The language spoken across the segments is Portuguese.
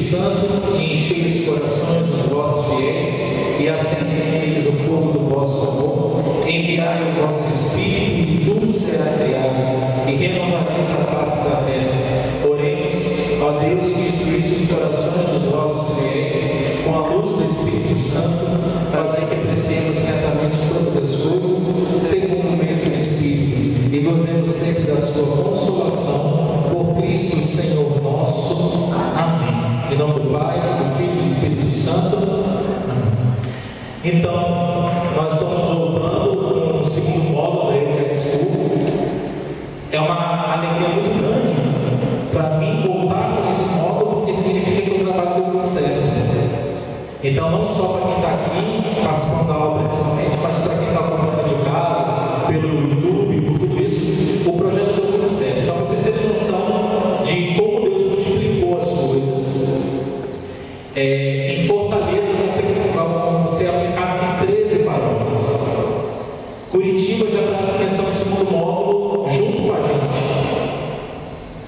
Santo, e enchei os corações dos vossos fiéis, e acendei neles o fogo do vosso amor. Enviai o vosso Espírito, e tudo será criado, e renovareis a face da terra. Oremos, ó Deus, que instruísse os corações dos vossos fiéis, com a luz do Espírito Santo, fazei que apreciemos retamente todas as coisas, segundo o mesmo Espírito, e gozemos sempre da sua consolação, por Cristo Senhor nosso. Amém. Em nome do Pai, do Filho e do Espírito Santo. Amém. Então, nós estamos voltando com o segundo módulo da Eucaristia. É uma alegria muito grande para mim voltar com esse módulo, porque significa que o trabalho deu muito certo. Então, não só para quem está aqui participando da aula presencialmente, mas para quem está acompanhando de casa, pelo YouTube, por tudo isso, o projeto deu muito certo. Então, vocês terem noção de como Deus multiplicou as coisas. Em Fortaleza vão ser aplicados em 13 paróquias. Curitiba já está começando o segundo módulo junto com a gente.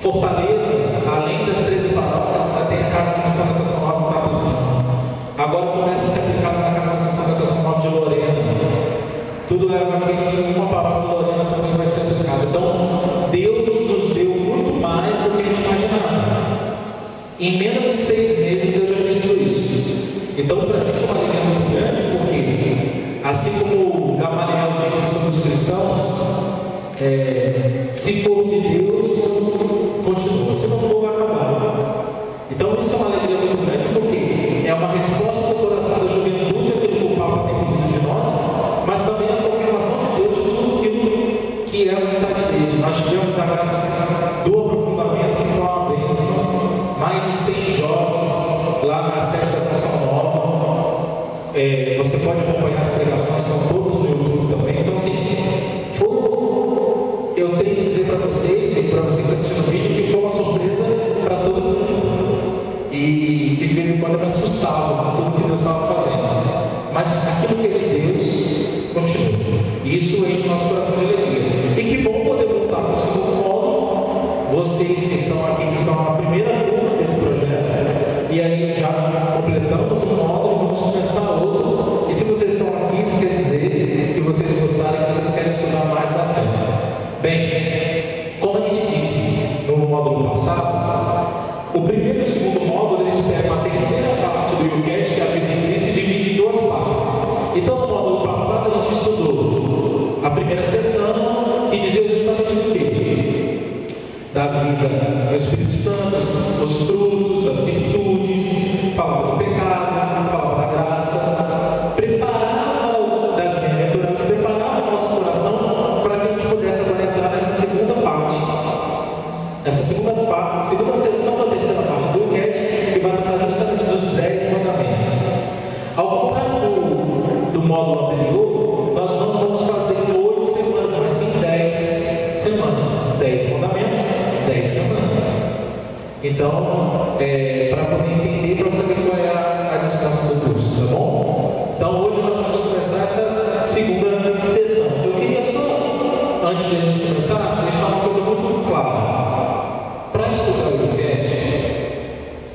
Fortaleza, além das 13 paróquias, ainda tem a Casa de Missão Nacional do Capitão. Agora começa a ser aplicado na Casa de Missão Nacional de Lorena. Tudo leva a que uma paróquia de Lorena também vai ser aplicada. Então, Deus nos deu muito mais do que a gente imaginava. Em menos de 6 meses, Deus já fez tudo isso. Então, para a gente é uma alegria muito grande, porque, assim como Gamaliel disse sobre os cristãos, se for de Deus, continua. Se não for, vai acabar. Então, isso é uma alegria muito grande, porque é uma resposta do coração da juventude àquilo que o Papa tem pedido de nós, mas também a confirmação de Deus de tudo aquilo que é a vontade dele. Nós tivemos a graça do aprofundamento, que foi uma bênção, mais de 100 jovens lá na sede da Canção Nova. Você pode acompanhar as pregações, estão todos no YouTube também. Então, assim, eu tenho que dizer para vocês e para você que está assistindo o vídeo que foi uma surpresa para todo mundo. E de vez em quando eu me assustava com tudo que Deus estava fazendo. Mas aquilo que é de Deus continua. E isso enche o nosso coração de alegria. E que bom poder voltar para o segundo módulo. Vocês que estão aqui, que estão na primeira turma desse projeto. E aí já completamos um módulo e vamos começar outro. E se vocês estão aqui, isso quer dizer que vocês gostaram, que vocês querem estudar mais da fé. Bem, como a gente disse no módulo passado, o primeiro e o segundo módulo eles pegam a terceira parte do Yucat, que é a vida em Cristo, e dividem em 2 partes. Então, no módulo passado, a gente estudou a primeira sessão, que dizia justamente o quê? Da vida no Espírito Santo, os frutos, as virtudes, falava do pecado, falava da graça, preparava das bem-aventuranças, preparava o nosso coração para que a gente pudesse agora entrar nessa segunda parte. Essa segunda sessão da terceira parte do Yucat, que vai tratar justamente dos 10 mandamentos. Ao contrário do módulo anterior, nós não vamos fazer 8 semanas, mas sim 10 semanas. 10 mandamentos, 10 semanas. Então, para poder entender, para saber qual é a distância do curso, tá bom? Então, hoje nós vamos começar essa segunda sessão. Eu queria só, antes de a gente começar, deixar uma coisa muito clara. Para estudar o Yucat,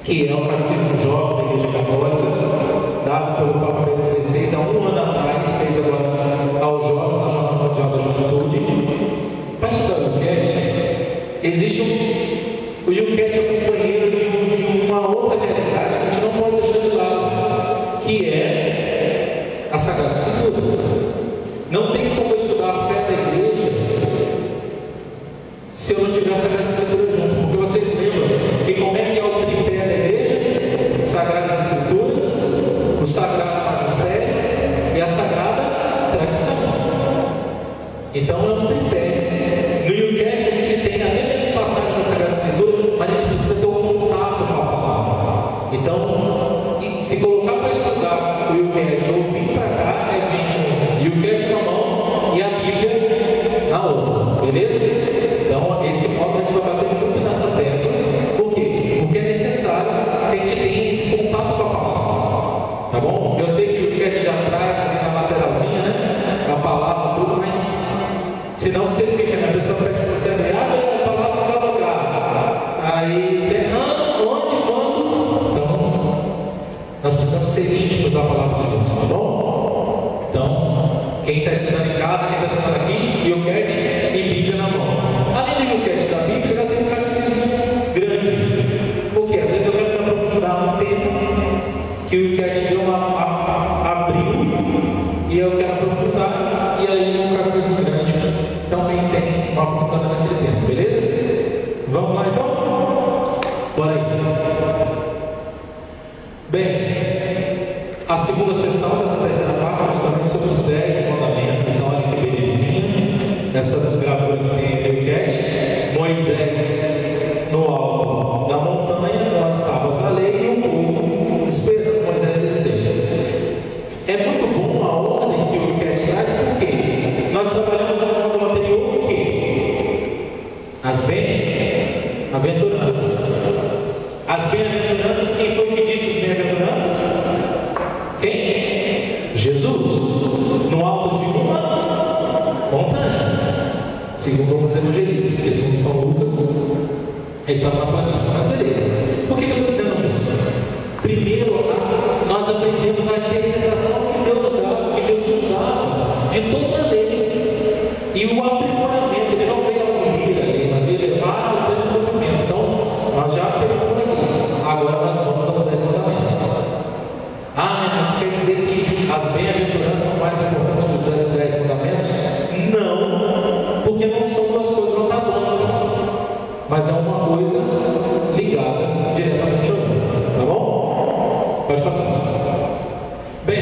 que é o catecismo jovem da Igreja Católica, dado pelo Papa Bento XVI há 1 ano atrás, fez agora aos jovens na Jornada Mundial da Juventude. Para estudar o Yucat, o Yucat é um companheiro de uma outra realidade que a gente não pode deixar de lado, que é a Sagrada Escritura. Não tem como estudar a fé da Igreja se eu não tiver a Sagrada Escritura junto, porque vocês lembram que como é que é o tripé da Igreja? Sagradas Escrituras, o Sagrado Magistério e a Sagrada Tradição. Então é um tripé. No Yucat a gente tem até mesmo passagem da Sagrada Escritura, mas a gente precisa ter um contato com a palavra. Então, se colocar para estudar o Yucat ou vir para cá, é vir o Yucat na mão e a Bíblia na outra, beleza? Então, esse módulo a gente vai bater muito nessa tecla. Por quê? Porque é necessário que a gente tenha esse contato com a palavra. Tá bom? Eu sei que o Yucat já traz ali na lateralzinha, né? A palavra, tudo, mas senão você fica, né? A pessoa pede para você abrir, a palavra em tal lugar. Aí você, onde, quando? Então, palavra de Deus, tá bom? Então, quem está estudando em casa, quem está estudando aqui, Yucat e Bíblia na mão. Além do Yucat da Bíblia, ela tem um catecismo grande. Porque às vezes eu quero me aprofundar no tema que o Yucat deu abriu e eu quero aprofundar, e aí um catecismo grande também tem uma aprofundada naquele tema, beleza? Vamos lá então? Bora aí. Bem, a segunda sessão dessa terceira parte é justamente sobre os 10 mandamentos. Então, olha que belezinha. Nessa gravura que tem o Yucat, Moisés no alto da montanha, com as tábuas da lei, e o povo esperando Moisés descer. É muito bom a ordem que o Yucat traz, porque nós trabalhamos no módulo anterior o quê? As bem-aventuranças. As bem-aventuranças, quem foi que disse as bem-aventuranças? Quem? Jesus. No alto de uma montanha. Segundo os evangelistas, porque segundo São Lucas, ele estava na planície, mas beleza. Por que eu estou dizendo isso? Primeiro, nós aprendemos a interpretação que Deus dá, que Jesus dá, de toda a lei. E o aprimoramento, ele não veio abolir a lei, mas veio levar ao aprimoramento. Então, nós já aprendemos por aqui. Agora nós vamos aos 10 mandamentos. Mas isso quer dizer que as bem-aventuranças são mais importantes que os 10 mandamentos? Não, porque não são duas coisas antagônicas, mas é uma coisa ligada diretamente ao outro. Tá bom? Pode passar. Bem,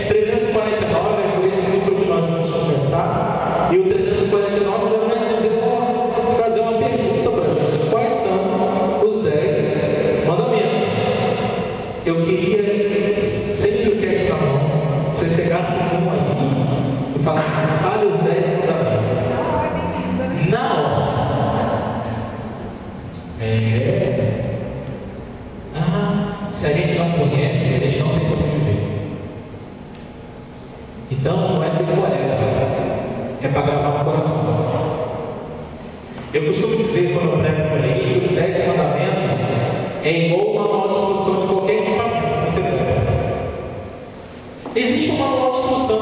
349 é por esse número que nós vamos começar, e o 349 já vai dizer, fazer uma pergunta para a gente: quais são os 10 mandamentos? Eu queria, sem o que na mão, se eu chegasse um aqui e falasse, fale os 10 mandamentos. Na hora. Se a gente não conhece, a gente não tem como viver. Então, não é decoreba, é para gravar no coração. Eu costumo dizer, quando eu prego por aí, que os 10 mandamentos é igual uma manual de instrução de qualquer equipamento que você tem. Existe uma manual de instrução.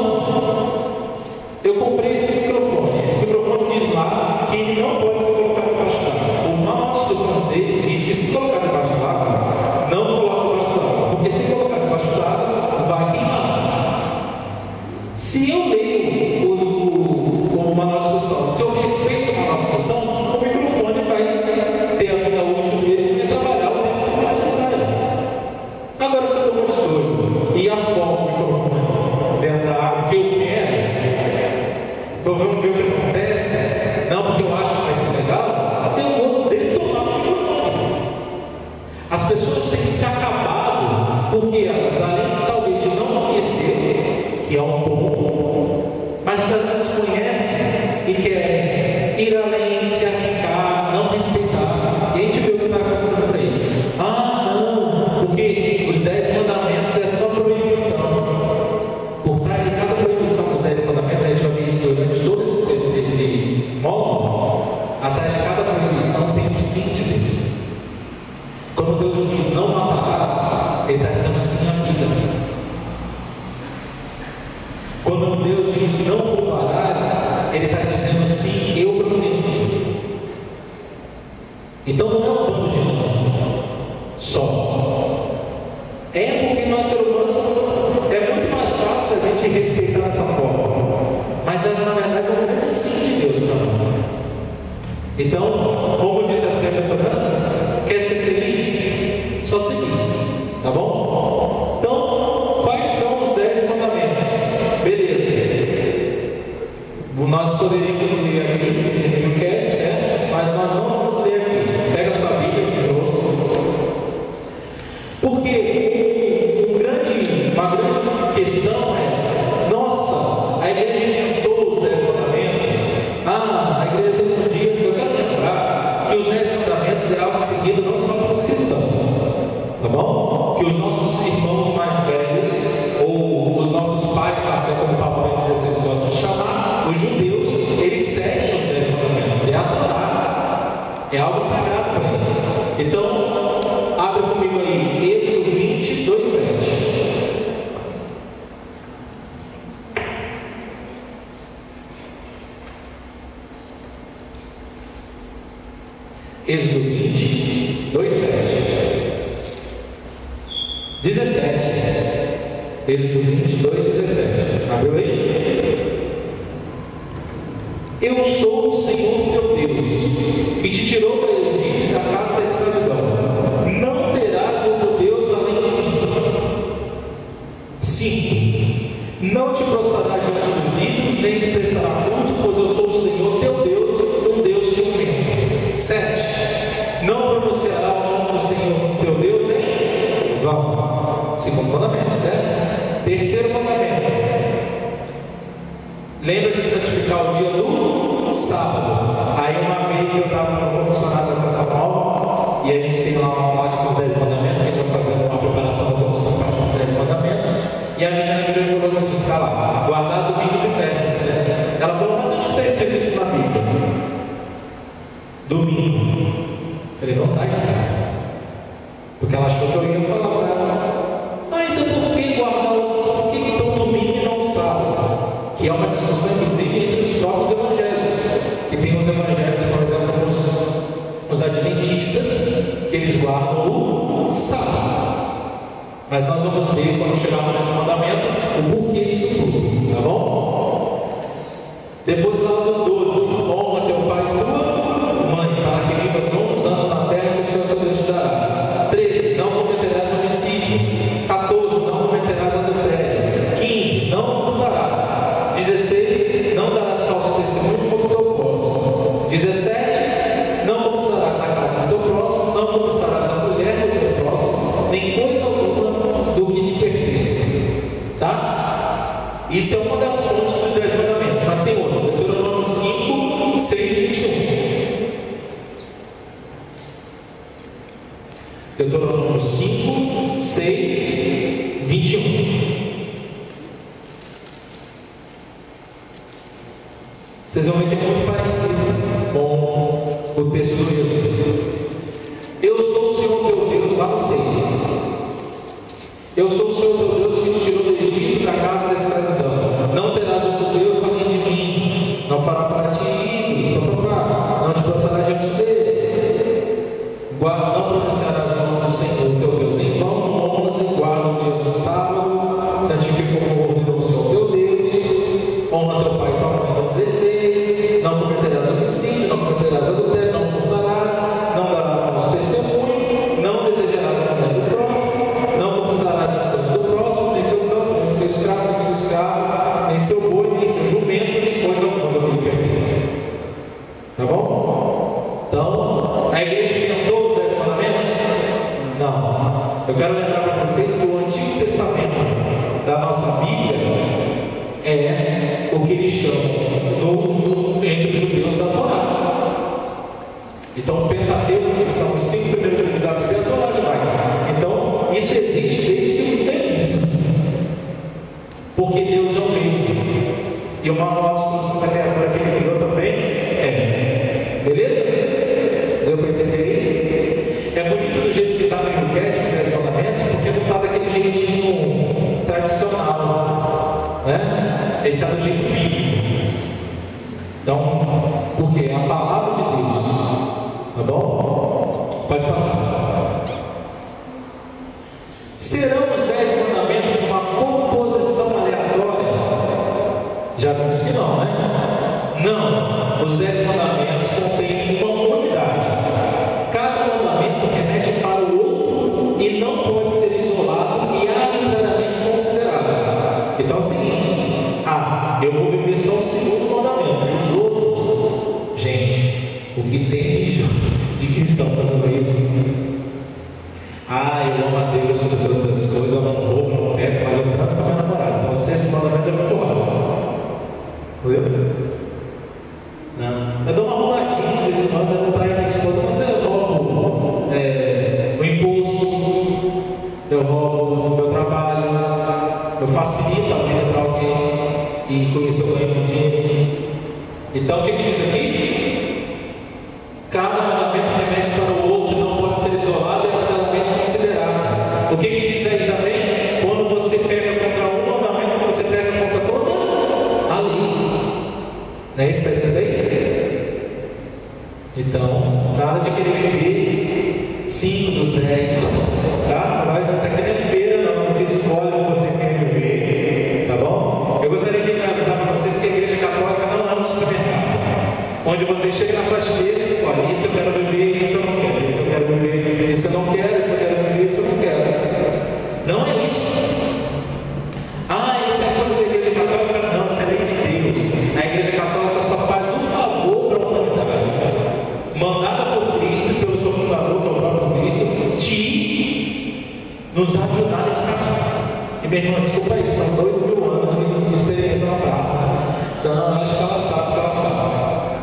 Eu comprei esse microfone. Esse microfone diz lá que ele não pode ser colocado debaixo d'água. O manual de instrução dele diz que se colocar debaixo d'água, não coloque debaixo d'água, porque se colocar debaixo d'água, vai queimar. Se eu leio o manual de instrução, se eu respeito o manual de instrução, o microfone vai ter a vida útil dele e trabalhar o tempo que for necessário. Agora, se eu estou muito doido e afogo o microfone dentro da água que eu quero, então vamos ver o que acontece. Não porque eu acho que vai ser legal, eu vou detonar o microfone. As pessoas têm que ser acabadas porque elas, além talvez de não conhecer, que é um ponto, mas às vezes conhecem e querem ir além, se arriscar, não respeitar. E a gente vê o que está acontecendo para ele. Não, porque os 10 mandamentos é só proibição. Por trás de cada proibição dos 10 mandamentos, a gente vai ver isso durante todo esse módulo. Atrás de cada proibição tem um sim de Deus. Quando Deus diz não matarás, Ele está dizendo sim à vida. Quando Deus diz não roubarás, Ele está dizendo sim, eu providencio. Então não é um bando de não só. É porque nós seres humanos é muito mais fácil a gente respeitar dessa forma. Mas na verdade é um grande sim de Deus para nós. Então, como disse as bem-aventuranças, quer ser feliz? Só seguir. Tá bom? Então, quais são os 10 mandamentos? Beleza. Nós poderíamos ler aqui em Yucat, né? Mas nós não vamos ler aqui. Pega a sua Bíblia que trouxe. Porque uma grande questão é: nossa, a igreja inventou os 10 mandamentos. A igreja teve um dia. Eu quero lembrar que os 10 mandamentos é algo seguido não só pelos cristãos, tá bom? Que os nossos irmãos mais velhos, ou os nossos pais, até como o Papa Bento XVI gosta de chamar, os judeus, eles seguem os 10 mandamentos. É adorar, é algo sagrado para eles. Então, abre comigo aí, Êxodo 20, 2, 7. Êxodo 20, 2, 7. 17. Êxodo 22, 17. Abriu aí? Eu sou o Senhor teu Deus, que te tirou do Egito e da casa da escravidão. Não terás outro Deus além de mim. 5. Não te prostrarás diante dos ídolos, nem te prestará culto, pois eu sou o Senhor teu Deus, um Deus ciumento. 7. Não pronunciará o nome do Senhor teu Deus em vão. Segundo mandamento, certo? Terceiro mandamento. Lembra de santificar o dia do sábado. Aí uma vez eu estava no confessionário da São Paulo, e a gente tem lá uma aula com os 10 mandamentos, que a gente vai fazendo uma preparação da confissão para os 10 mandamentos. E a menina virou e falou assim: tá lá, guardar domingos e festas, né? Ela falou: mas onde está escrito isso na Bíblia? Domingo. Eu falei: não está escrito. Porque ela achou que eu ia falar para ela: ah, então por que guardar os. Por que então domingo e não o sábado? Que é uma discussão, inclusive, entre os próprios evangélicos. Que tem os evangélicos, por exemplo, os adventistas, que eles guardam o sábado. Mas nós vamos ver, quando chegarmos nesse mandamento, o porquê disso tudo, tá bom? Depois lá do 12, honra teu pai e tua mãe, para que vivas longos anos na terra que o Senhor teu Deus te dará. 13, não cometerás homicídio. 14, não cometerás adultério. 15, não furtarás. 16, não darás falso testemunho contra o teu próximo. 17, não cobiçarás a casa do teu próximo, não cobiçarás a mulher do teu próximo, nem coisa alguma do que lhe pertence. Tá? Isso é uma das fontes dos 10 mandamentos, mas tem outra. Deuteronômio 5, 6 e 21. Deuteronômio 5, 6, 21. Vocês vão ver que é muito parecido com o texto do Êxodo. Eu sou o Senhor teu Deus, lá no 6. Eu sou o Senhor teu Deus que te tirou do Egito, da casa da escravidão. Não terás outro Deus além de mim. Não fará para ti ídolos, não te prostrarás diante deles. Não pronunciarás o nome do Senhor teu Deus em vão. 11. Guarda o dia do sábado, santifica como ordenou o Senhor teu Deus. Honra teu pai e tua mãe. 16. Não cometerás homicídio, não cometerás adultério, não furtarás, não darás falso testemunho, não desejarás a mulher do próximo, não cobiçarás as coisas do próximo, nem seu campo, nem seu escravo, nem seu boi, nem seu jumento, nem coisa alguma que lhe pertence. Tá bom? Então, a igreja tem todos os 10 mandamentos? Não. Eu quero lembrar para vocês que o Antigo Testamento da nossa Bíblia é o que eles chamam entre os judeus da Torá. Então, o Pentateuco, que são os 5 primeiros livros da Bíblia, é a Torá judaica. Então, isso existe desde que não tem mundo. Porque Deus é o mesmo. E o manual de instrução da criatura que ele criou também é. Beleza? Deu para entender aí? É bonito do jeito que está no enquete, os 10 mandamentos, porque não está daquele jeitinho tradicional, né? Ele está do jeito bíblico. Então, porque é a palavra de Deus, tá bom? Pode passar. Serão os 10 mandamentos uma composição aleatória? Já vimos que não, né? Não, os 10 mandamentos contêm uma unidade. Cada mandamento remete para o outro e não pode ser isolado e arbitrariamente considerado. Então é o seguinte: eu vou viver só o segundo mandamento, os outros, gente, o que tem de cristão fazendo isso? Eu amo a Deus sobre todas as coisas, eu não roubo, não pego, mas eu transo com a minha namorada. Então, se esse mandamento é muito raro, entendeu? Não, eu dou uma arrumadinha de vez em quando, eu vou trair minha esposa, mas eu roubo o imposto, eu roubo o meu trabalho, eu facilito a vida para alguém e com isso eu ganho um dinheiro. Então, o que diz aqui? Cada mandamento remete para o outro, não pode ser isolado e arbitrariamente considerado. O que diz aí também? Quando você pega contra um mandamento, você pega contra toda a lei. Não é isso que está escrito aí? Então, tá? Nada de querer viver 5 dos 10, tá? Mas essa aqui não é feira, não. Você escolhe o que você quer viver, tá bom? Eu gostaria de avisar para vocês que a Igreja Católica não é um supermercado, onde você chega na prateleira e escolhe: isso eu quero viver, isso eu não quero, isso eu quero viver, isso eu não quero, isso eu quero viver, isso eu não quero. Não é isso. Isso é coisa da Igreja Católica? Não, isso é lei de Deus. A Igreja Católica só faz um favor para a humanidade, mandada por Cristo e pelo seu fundador, que é o próprio Cristo, de nos ajudar nesse caminho. E minha irmã, desculpa aí, são 2000 anos de experiência na praça. Então, acho que ela sabe o que ela fala.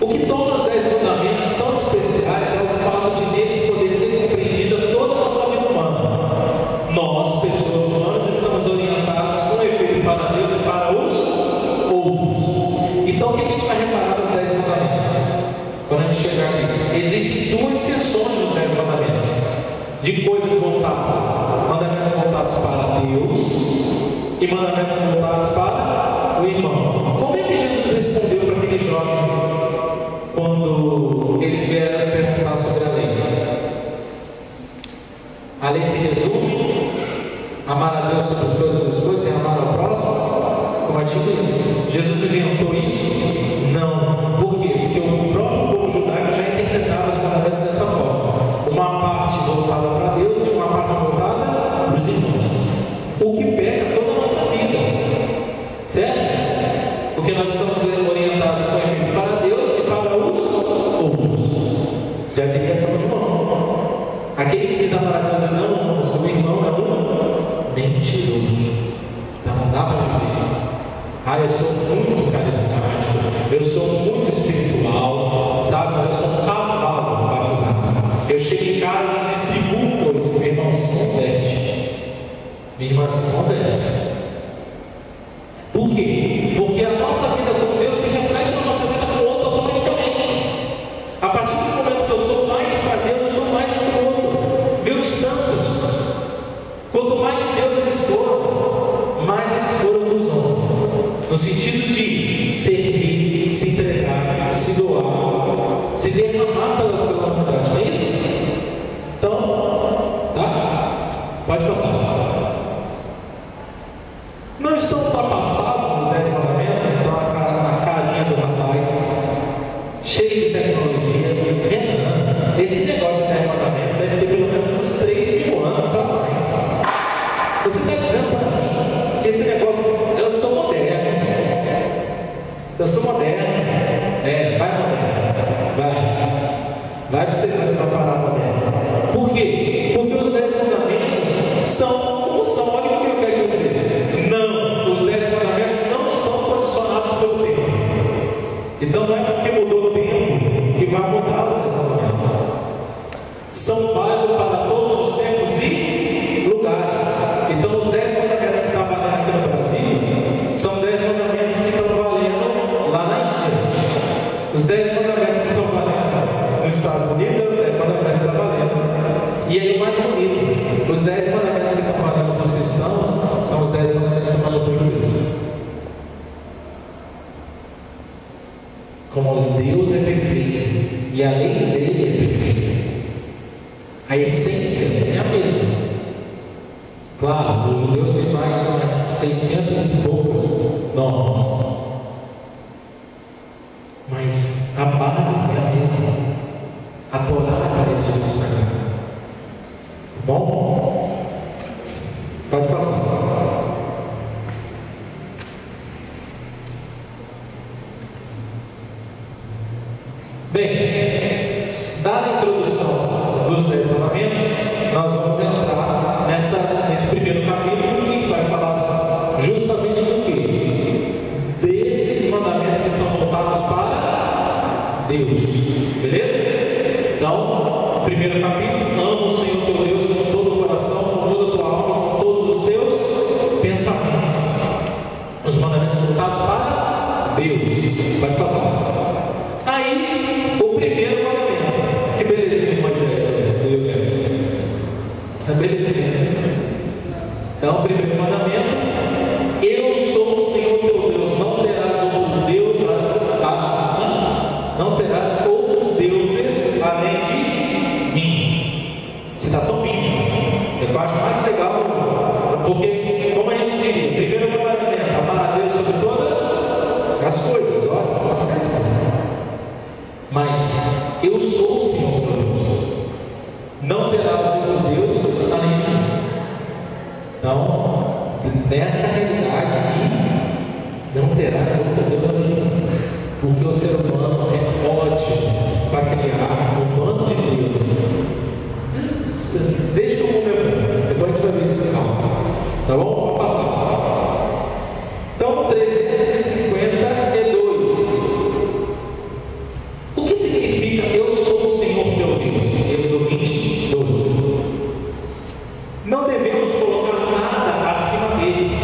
O que torna os 10 mandamentos tão especiais é o fato de neles poder ser compreendida toda a nossa vida humana. Nós, pessoas humanas, estamos orientados com efeito para Deus e para os outros. Então, o que a gente vai reparar nos 10 mandamentos? Quando a gente chegar aqui, existem 2 seções dos 10 mandamentos: de coisas voltadas, mandamentos voltados para Deus e mandamentos voltados para o irmão. Como é que Jesus respondeu para aquele jovem quando eles vieram perguntar sobre a lei? A lei se resume: amar a Deus sobre todas as coisas e amar ao próximo como a ti mesmo. Jesus inventou isso? Não. Por quê? Porque o próprio povo judaico já interpretava os mandamentos dessa forma: uma parte voltada para Deus e uma parte voltada para os irmãos. O que pega toda a nossa vida, certo? Porque nós estamos orientados com efeito para Deus e para os outros. Já tem questão de João. Aquele que diz amar a Deus e não ama o seu irmão é um mentiroso. Então não dá para viver. Eu sou muito carismático, eu sou muito espiritual, sabe? Mas eu sou um cavalo batizado. Eu chego em casa e distribuo coisas. Meu irmão se converte, minha irmã se converte. Por quê? Porque a nossa vida com Deus se reflete na nossa vida com o outro automaticamente. A partir do momento que eu sou mais para Deus, eu sou mais para o outro. Meus santos, quanto mais de Deus eles foram, mais eles foram dos homens. No sentido de servir, se entregar, se doar, se derramar pela humanidade. Não é isso? Então, tá? Pode passar. Não estão ultrapassados os 10 mandamentos? Estão a carinha do rapaz, cheio de tecnologia. Esse negócio de 10 mandamentos deve ter pelo menos uns 3.000 anos para mais. Você está dizendo para mim que esse negócio, eu sou moderno. Eu sou moderno. Vai moderno. Vai para você ver se vai parar moderno. Por quê? Porque os 10 mandamentos são como são. Olha o que eu quero te dizer. Não, os 10 mandamentos não estão condicionados pelo tempo. Então não é porque mudou o tempo que vai mudar os 10 mandamentos. São válidos para todos os tempos e lugares. Então os 10 mandamentos que estão valendo aqui no Brasil são 10 mandamentos que estão valendo lá na Índia. Os 10 mandamentos que estão valendo nos Estados Unidos é os 10 mandamentos que estão valendo. E aí o mais bonito, os 10 mandamentos que estão valendo para os cristãos são os 10 mandamentos que estão valendo para os judeus. Como Deus é perfeito e a lei dele é perfeita, a essência é a mesma. Claro, os judeus têm mais umas 600 e poucas normas, mas a base é a mesma. A Torá é para eles o livro sagrado. Bom? Pode passar. Bem, dada a introdução dos 10 mandamentos, nós vamos entrar nesse primeiro capítulo que vai falar justamente do que? Desses mandamentos que são voltados para Deus. Beleza? Então, primeiro capítulo: ama o Senhor teu Deus com todo o coração, com toda a tua alma, com todos os teus pensamentos. Os mandamentos voltados para Deus. Pode passar. Aí, o primeiro mandamento. Que belezinha, Moisés. É belezinha. Então, o primeiro mandamento: eu sou o Senhor teu Deus. Não terás outros deuses. Não terás outros deuses as coisas, ótimo, está certo. Mas eu sou o Senhor teu Deus. Não terás outro Deus além de mim. Então, nessa realidade de não terás outro Deus além de mim. Porque o ser humano é ótimo para criar um bando de deuses. Deixa que eu vou ver. Depois a gente vai ver isso com calma. Tá bom? Vamos passar. Então, 352. O que significa eu sou o Senhor teu Deus? Êxodo 22. Não devemos colocar nada acima dele,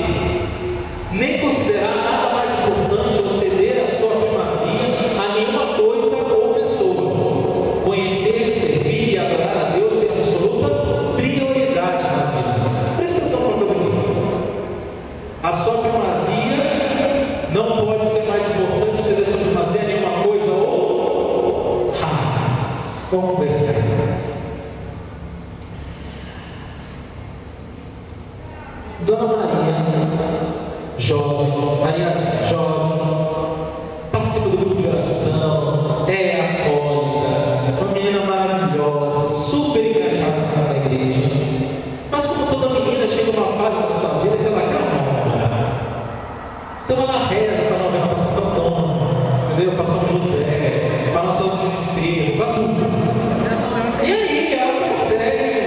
nem considerar nada mais importante ou ceder a sua primazia a nenhuma coisa ou pessoa. Conhecer, servir e adorar a Deus tem absoluta prioridade na vida. Presta atenção para uma coisa aqui. A sua primazia não pode ser mais importante ou ceder a sua primazia a nenhuma coisa ou... Vamos conversar. Dona Maria, jovem, Mariazinha, jovem, participa do grupo de oração, é acólita, uma menina maravilhosa, super engajada na igreja. Mas como toda menina, chega uma fase da sua vida que ela quer uma namorada. Então ela reza para a novena para Santo Antônio, entendeu? Para São José, para Nossa Senhora do Desespero, para tudo. E aí ela consegue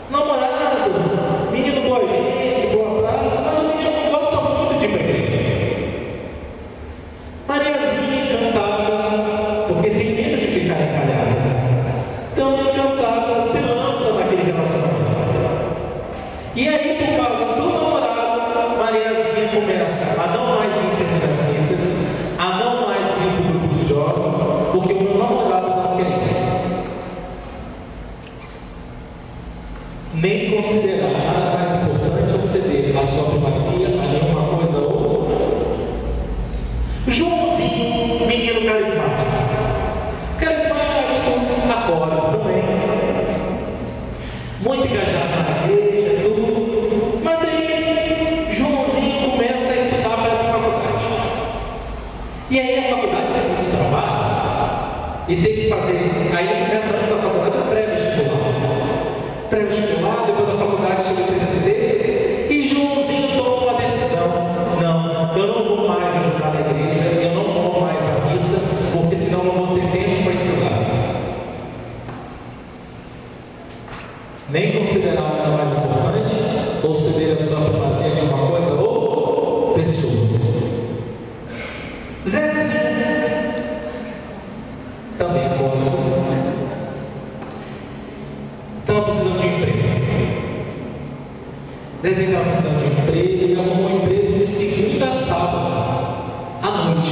namorado, menino boa gente, boa praça, mas o menino não gosta muito de ir para a igreja. Mariazinha encantada, porque tem medo de ficar encalhada. Então encantada se lança naquele relacionamento. E aí, por causa do namorado, Mariazinha começa a não mais vir servir nas missas, a não mais vir para o grupo de jovens, porque o meu namorado não quer ir. Nem considerar nada mais importante ou ceder a sua primazia a nenhuma coisa ou outra. Joãozinho, menino carismático, acólito também, muito engajado na igreja, tudo. Mas aí Joãozinho começa a estudar para a faculdade. E aí a faculdade tem muitos trabalhos e tem que fazer. Aí ele começa antes da faculdade o pré-vestibular, depois da faculdade chega o TCC, e Joãozinho toma uma decisão: não, eu não vou mais ajudar na igreja, eu não vou mais à missa, porque senão eu não vou ter tempo para estudar. Nem considerar nada mais importante, ou ceder a sua primazia em uma coisa ou pessoa. Zezinho também agora estava precisando de emprego. Zezinho estava precisando de emprego e arrumou um emprego de segunda a sábado, à noite.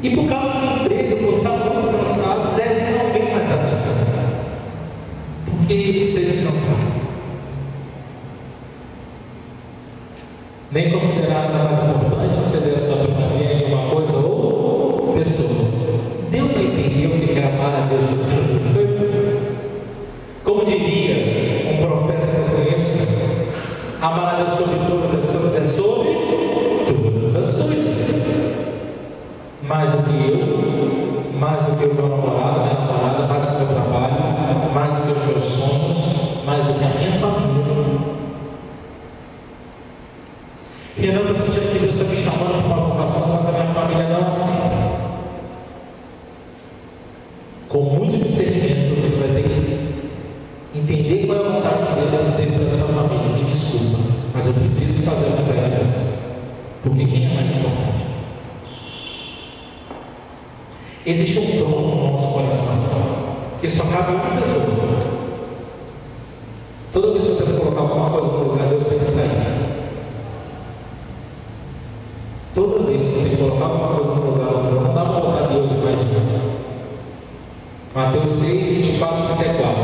E por causa do emprego, eu gostava muito cansado, Zezinho não vem mais à missa. Porque ele precisa descansar. Nem considerar nada mais importante, ou ceder a sua primazia em uma coisa ou pessoa. Deu para entender o que é amar a Deus sobre todas as coisas? Como diria um profeta que eu conheço, amar a Deus sobre todas as coisas é sobre todas as coisas. Mais do que eu, mais do que o meu namorado, minha namorada, mais do que o meu trabalho, mais do que os meus sonhos, mais do que a minha família. E eu não estou sentindo que Deus está me chamando para uma vocação, mas a minha família não aceita. Com muito discernimento, você vai ter que entender qual é a vontade de Deus e dizer para a sua família: me desculpa, mas eu preciso fazer a vontade de Deus. Porque quem é mais importante? Existe um trono no nosso coração que só cabe uma pessoa. Toda vez que eu tento colocar alguma coisa no lugar, Deus tem que sair. Toda vez que eu tenho que colocar alguma coisa no lugar, não dá para botar Deus e mais um. Mateus 6, 24, 34.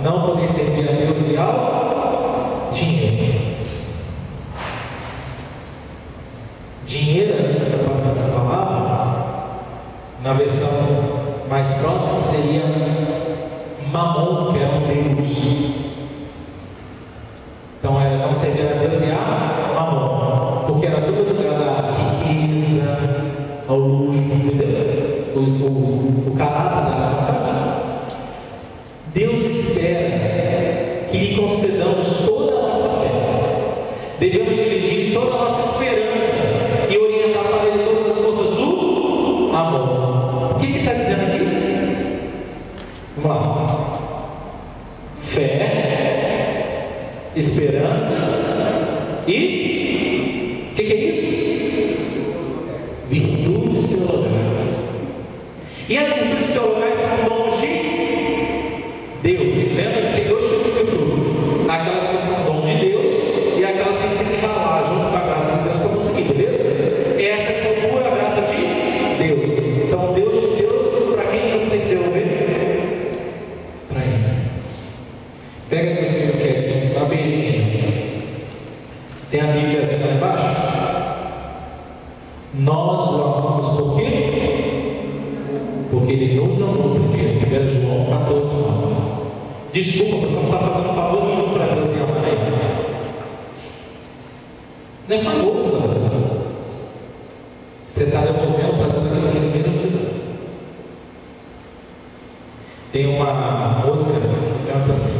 Não podem servir a Deus e ao dinheiro. Dinheiro, essa palavra, na versão mais próxima, seria Mamon, que era um Deus. Então era não servir a Deus e a Mamon, porque era tudo ao luxo, entendeu? O caráter da nossa. Deus espera que lhe concedamos toda a nossa fé. Devemos dirigir toda a nossa esperança e orientar para Ele todas as forças do amor. O que está dizendo aqui? Vamos lá. Fé, esperança e o que é isso? Virtudes teologais. E as virtudes teologais são dons de Deus. Lembra que tem dois tipos de virtudes: aquelas que são dom de Deus e aquelas que tem que ralar junto com a graça de Deus para conseguir, beleza? Essas são pura graça de Deus. Então Deus te deu, para quem você tem que devolver? Para Ele. Pega aqui o seu enquete, abre ele. Tem a Bíblia assim lá embaixo. Nós o amamos por quê? Porque Ele nos amou primeiro. 1 João 14, 9. Desculpa, você não está fazendo favor nenhum para Deus em amar Ele. Não é favor que você está fazendo. Você está devolvendo para Deus aquilo que Ele mesmo te deu. Tem uma música que canta assim,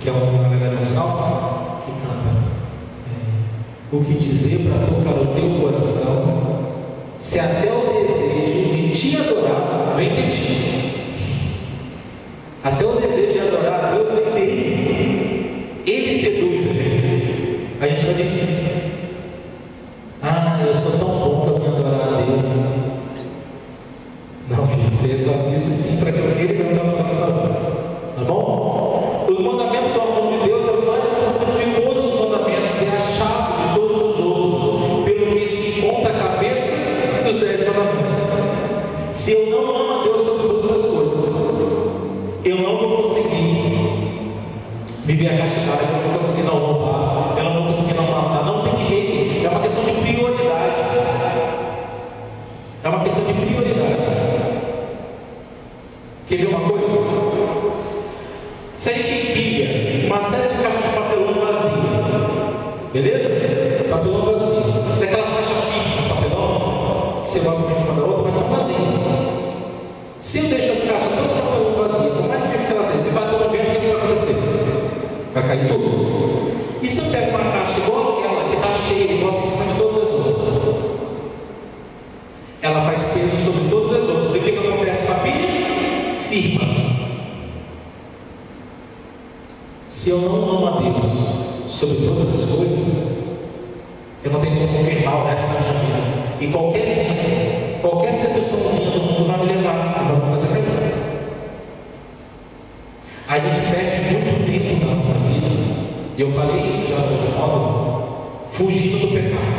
que é na verdade um salmo, que canta: o que dizer para tocar o teu coração, se até o desejo de te adorar vem de ti. Até o desejo de adorar a Deus vem dele. Ele seduz a gente. A gente só diz assim: ah, eu sou tão bom para me adorar a Deus. Não, filho, você só disse sim para que ele não estava na sua vida. Tá bom? O mandamento do amor de Deus é o mais importante de todos os mandamentos, é a chave de todos os outros, pelo que se encontra a cabeça dos 10 mandamentos. Se eu não amo a Deus sobre todas as coisas, eu não vou conseguir viver a castidade, eu não vou conseguir não roubar, eu não vou conseguir não matar, não tem jeito. É uma questão de prioridade. É uma questão de prioridade. Quer ver uma coisa? Se a gente empilha uma série de caixas de papelão vazia, beleza? Papelão vazio, daquelas caixas firmes de papelão, que você bota uma em cima da outra, mas são vazias. Se eu deixo as caixas todas de papelão vazias, por mais firme que elas sejam, você vai ter um vento, o que vai acontecer? Vai cair tudo. E se eu pego uma caixa igual aquela que está cheia e bota em cima de todas as outras? Ela faz peso sobre todas as outras. E o que acontece com a pilha? Firma. Se eu não amo a Deus sobre todas as coisas, eu não tenho como firmar o resto da minha vida. E qualquer seduçãozinha do mundo vai me levar e vai me fazer cair. A gente perde muito tempo na nossa vida, e eu falei isso já de outro modo, fugindo do pecado.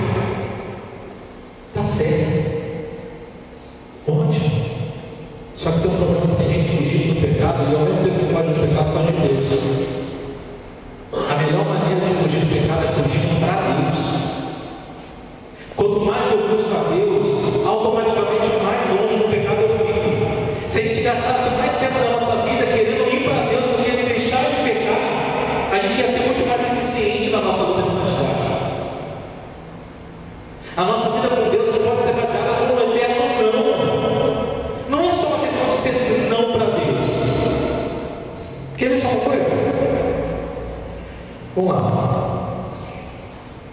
Tá certo. Ótimo. Só que tem um problema que tem gente fugindo do pecado e ao mesmo tempo que foge do pecado, foge de Deus. A melhor maneira de fugir do pecado é fugir para Deus. Quanto mais eu busco a Deus, automaticamente mais longe do pecado eu fico. Se a gente gastasse mais tempo da nossa vida querendo ir para Deus do que deixar de pecar, a gente ia ser muito mais eficiente na nossa luta de santidade. A nossa vida com Deus não pode ser baseada no eterno não. Não é só uma questão de ser não para Deus. Quer ver só uma coisa? Vamos lá.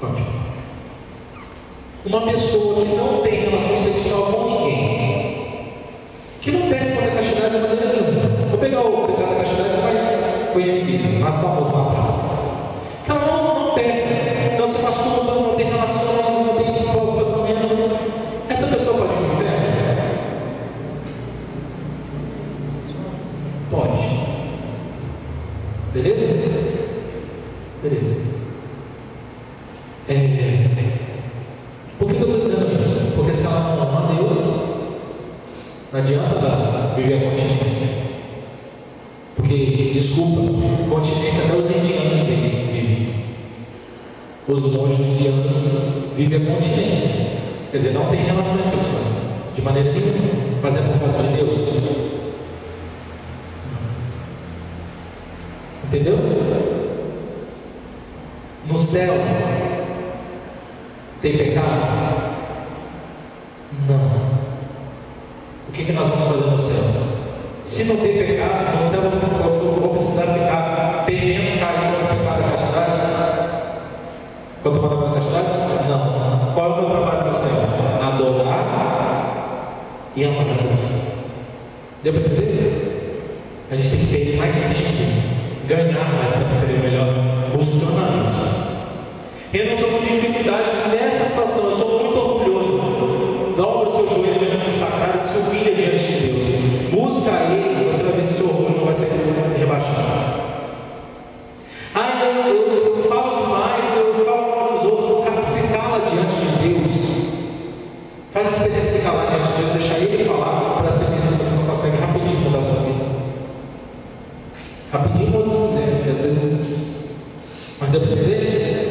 Ótimo. Uma pessoa que não tem relação sexual com ninguém, que não pega para a castidade de maneira nenhuma. Vou pegar o pecado da castidade mais conhecido, mais famoso na praça. Que ela não pega, não se masturba, não tem relações, não tem pós-passamento. Essa pessoa pode ir para o inferno? Pode. Beleza? Beleza. Por que eu estou dizendo isso? Porque se ela não ama a Deus, não adianta viver a continência. Porque, desculpa, continência até os indianos vivem. Os monges indianos vivem a continência. Quer dizer, não tem relações sexuais, de maneira nenhuma. Mas é por causa de Deus. Entendeu? No céu tem pecado? Não. que nós vamos fazer no céu? Se não tem pecado, no céu eu vou precisar ficar temendo cair quando o pecado é castidade? Quando o pecado é castidade? Não. Qual é o meu trabalho no céu? Adorar e amar a Deus. Deu para entender? A gente tem que ter mais tempo, ganhar mais tempo seria melhor, buscando a Deus. Eu não estou com dificuldade nessa situação, eu sou muito orgulhoso. Dobra o seu joelho diante do sacrário e se humilha diante de Deus. Busca Ele, você vai ver se o seu orgulho não vai ser rebaixado. Eu falo demais, eu falo mal dos outros, o cara se cala diante de Deus. Faz a experiência de se calar diante de Deus, deixar Ele falar, para saber se você não consegue rapidinho mudar a sua vida. Rapidinho vou dizer, porque às vezes mas deu para entender?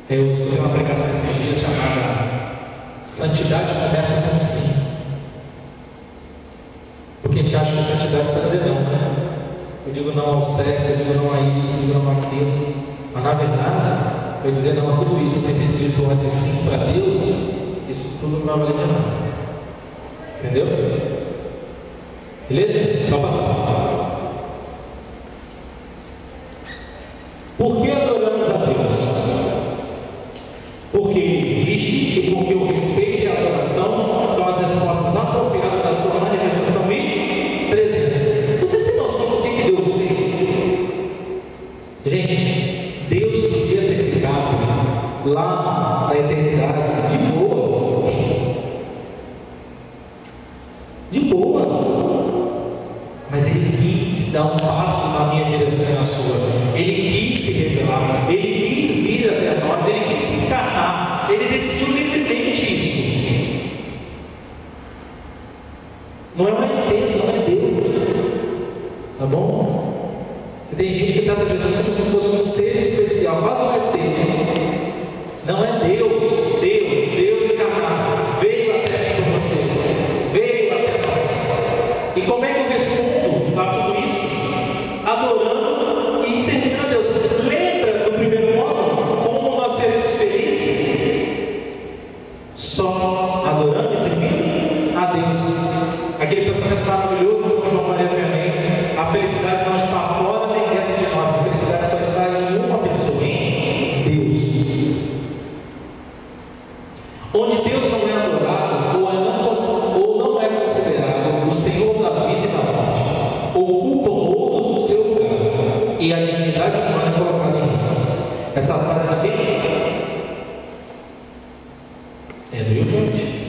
Eu escutei uma pregação esses dias chamada Santidade começa com sim. Porque a gente acha que santidade só dizer não, né? Eu digo não ao sexo, eu digo não a isso, eu digo não àquilo. Mas na verdade, eu dizer não a tudo isso, sem ter dito antes sim para Deus, isso tudo não vai valer de nada. Entendeu? Beleza? Vamos passar. Por que adoramos a Deus? Porque Ele existe e porque o respeito e a adoração são as respostas apropriadas da sua manifestação e presença. Vocês têm noção do que Deus fez? Gente, Deus podia ter ficado lá na eternidade de boa. De boa. Mas Ele quis dar um passo na minha direção e na sua. Ele quis se revelar. Ele quis vir até nós. Ele quis se encarnar. Ele decidiu livremente isso. Não é um ET, não é Deus. Tá bom? E tem gente que trata Jesus como se fosse um ser especial, quase um ET. Não é Deus. Deus encarnado. Veio até por você. Veio até nós. E como é que eu respondo a tudo isso? Adorando e servindo a Deus. Lembra do primeiro modo? Como nós seremos felizes? Só adorando e servindo a Deus. Aquele pensamento maravilhoso de São João Maria Vianney. A felicidade não está fora nem dentro de nós. A felicidade só está em uma pessoa, em Deus. Onde Deus não é adorado ou não é considerado o Senhor da vida e da morte, ocupam outros o seu lugar e a dignidade humana é colocada em risco. Essa frase de quem? É do Illuminati.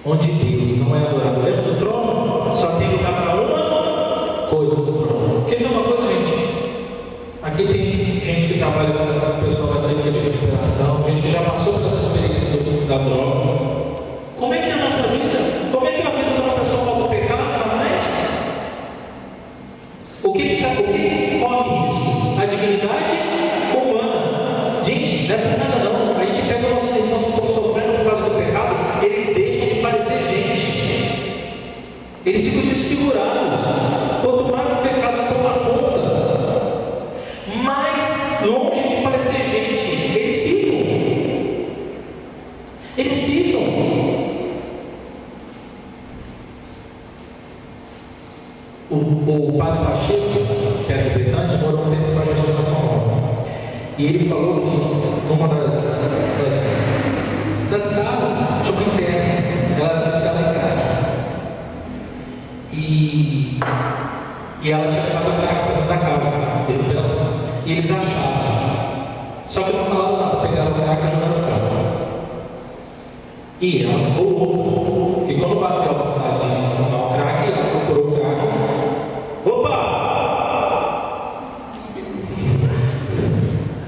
Onde Deus não é adorado, lembra do trono? Só tem lugar para uma coisa do trono. Quer ver uma coisa, gente? Aqui tem gente que trabalha com o pessoal da clínica de recuperação, gente que já passou por essa experiência da droga. Como é que é a nossa vida? Como é que é a vida de uma pessoa volta ao pecado na frente? O que corre risco? A dignidade humana. Gente, não é por nada não. A gente pega nossos irmãos que estão sofrendo por causa do pecado, eles deixam de parecer gente. Eles ficam desfigurados. Quanto mais o pecado toma conta, mais longe de parecer gente eles ficam. Eles ficam. O padre Pacheco, que era de Britânia, morou um tempo com a gente na São Paulo. E ele falou que numa das casas tinha uma interna, ela era viciada em crack. E ela tinha levado crack para dentro da casa, de recuperação. E eles acharam. Só que não falaram nada, pegaram o crack e jogaram fora. E ela ficou louca. Porque quando bateu a vontade de fumar o crack, ela procurou o crack. Opa!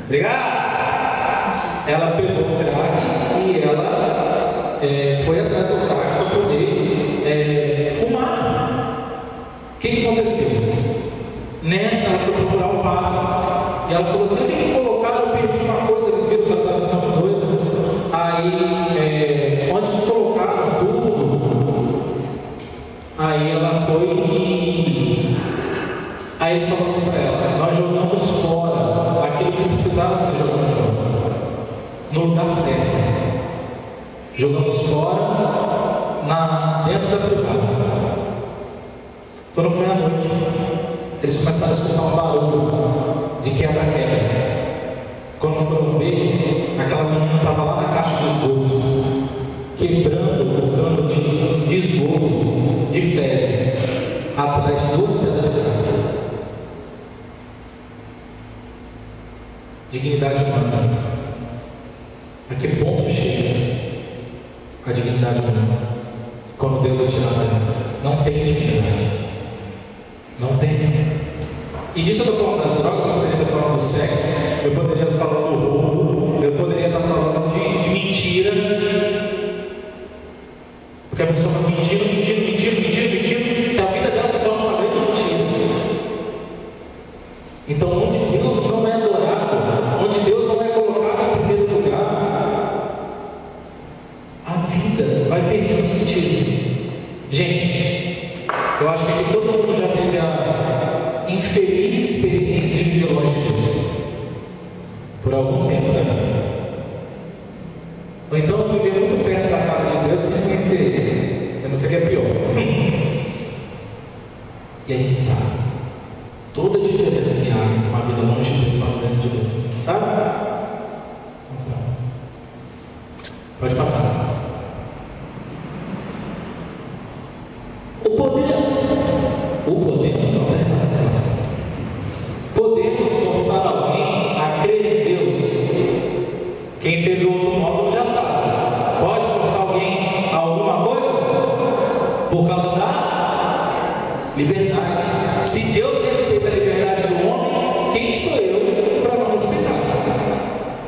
Obrigado! Ela pegou o crack e ela foi atrás do crack para poder fumar. O que aconteceu? Nessa ela foi procurar o padre. E ela falou assim: eu tenho que colocar, eu perdi uma coisa, eles viram que ela estava doida. Aí, onde que colocaram tudo? Aí ela foi e. Aí ele falou assim para ela: nós jogamos fora aquilo que precisava ser jogado fora. no lugar certo. Jogamos fora dentro da privada. Quando foi à noite, eles começaram a escutar um barulho de quebra-quebra. Quando foram ver, aquela menina estava lá na caixa de esgoto, quebrando o cano de esgoto de fezes, atrás de 2 pedras de prata. Dignidade humana. A que ponto chega a dignidade humana? Quando Deus é tirado dela, não tem dignidade. Não tem. E disso eu estou falando das drogas, eu poderia estar falando do sexo, eu poderia estar falando do roubo, eu poderia estar falando de mentira. Porque a pessoa está mentindo, que a vida dela se torna uma grande mentira. Então, onde Deus não é adorado, onde Deus não é colocado em primeiro lugar, a vida vai perdendo sentido. Gente, eu acho que aqui todo mundo já teve a infeliz experiência de viver longe de Deus por algum tempo da vida. Ou então viver muito perto da casa de Deus sem conhecer Ele. Eu não sei o que é pior. E a gente sabe toda a diferença que há uma vida longe de Deus e uma vida dentro de Deus. Sabe? Então, pode passar. Podemos forçar alguém a crer em Deus. Quem fez o outro módulo já sabe. Pode forçar alguém a alguma coisa? Por causa da liberdade. Se Deus respeita a liberdade do homem, quem sou eu para não respeitar?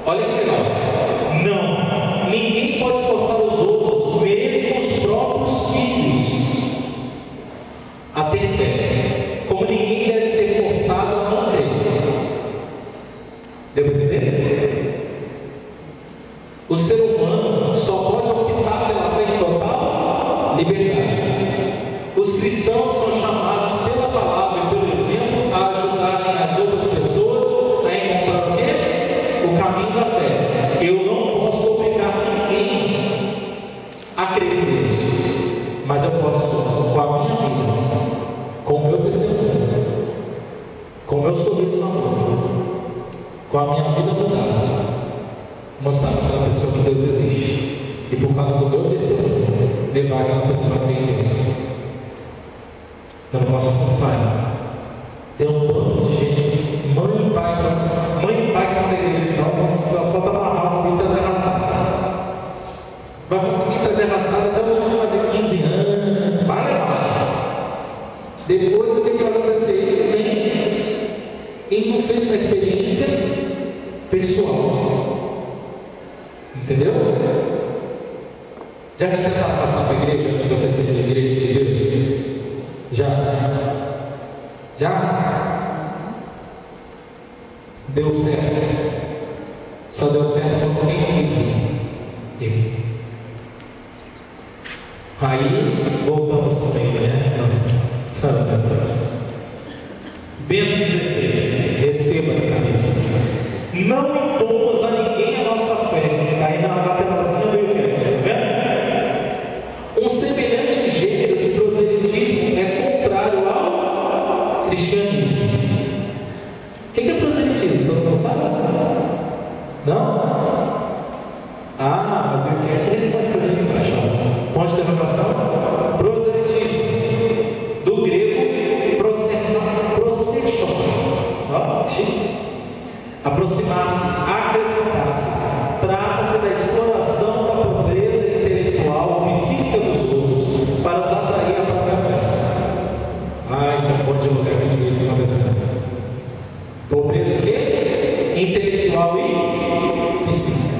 Olha que legal. Não. Ninguém pode forçar os outros, mesmo os próprios filhos, a ter fé. Como ninguém deve ser forçado a não crer. Deu para entender? O ser humano só pode optar pela fé em total liberdade. Os cristãos são chamados pela palavra e pelo exemplo a ajudarem as outras pessoas a encontrar o quê? O caminho da fé. Eu não posso obrigar ninguém a crer em Deus, mas eu posso, com a minha vida, com o meu testemunho, com o meu sorriso na boca, com a minha vida mudada, mostrar para aquela pessoa que Deus existe, e por causa do meu testemunho, levar aquela pessoa a crer em Deus. Eu não posso forçar. Tem um bando de gente, mãe e pai que são da igreja, então só falta amarrar o filho e trazer arrastado. Vai conseguir trazer arrastado até o momento fazer 15 anos, vai levar. Depois o que vai acontecer? Ele não fez uma experiência pessoal. Entendeu? Já te tentaram passar para a igreja antes de você ser de igreja de Deus? Já? Deu certo. Só deu certo quando alguém quis vir. Aí voltamos com ele, né? Bento 16, receba na cabeça. Não impomos a ninguém a nossa fé. Aí na baterozinha veio o que? Um semelhante gênero de proselitismo é contrário ao cristianismo. O que é proselitismo? Todo mundo sabe? Não? Ah, mas eu quero que eles podem por aqui embaixo. Ponto de interrogação. Proselitismo. Do grego, prosexon. Aproximar-se, acrescentar-se. Trata-se da exploração da pobreza intelectual e psíquica dos outros para os atrair à própria fé. Então pode lugar que a gente vê isso acontecendo. Pobreza o quê? Intelectual e psíquica.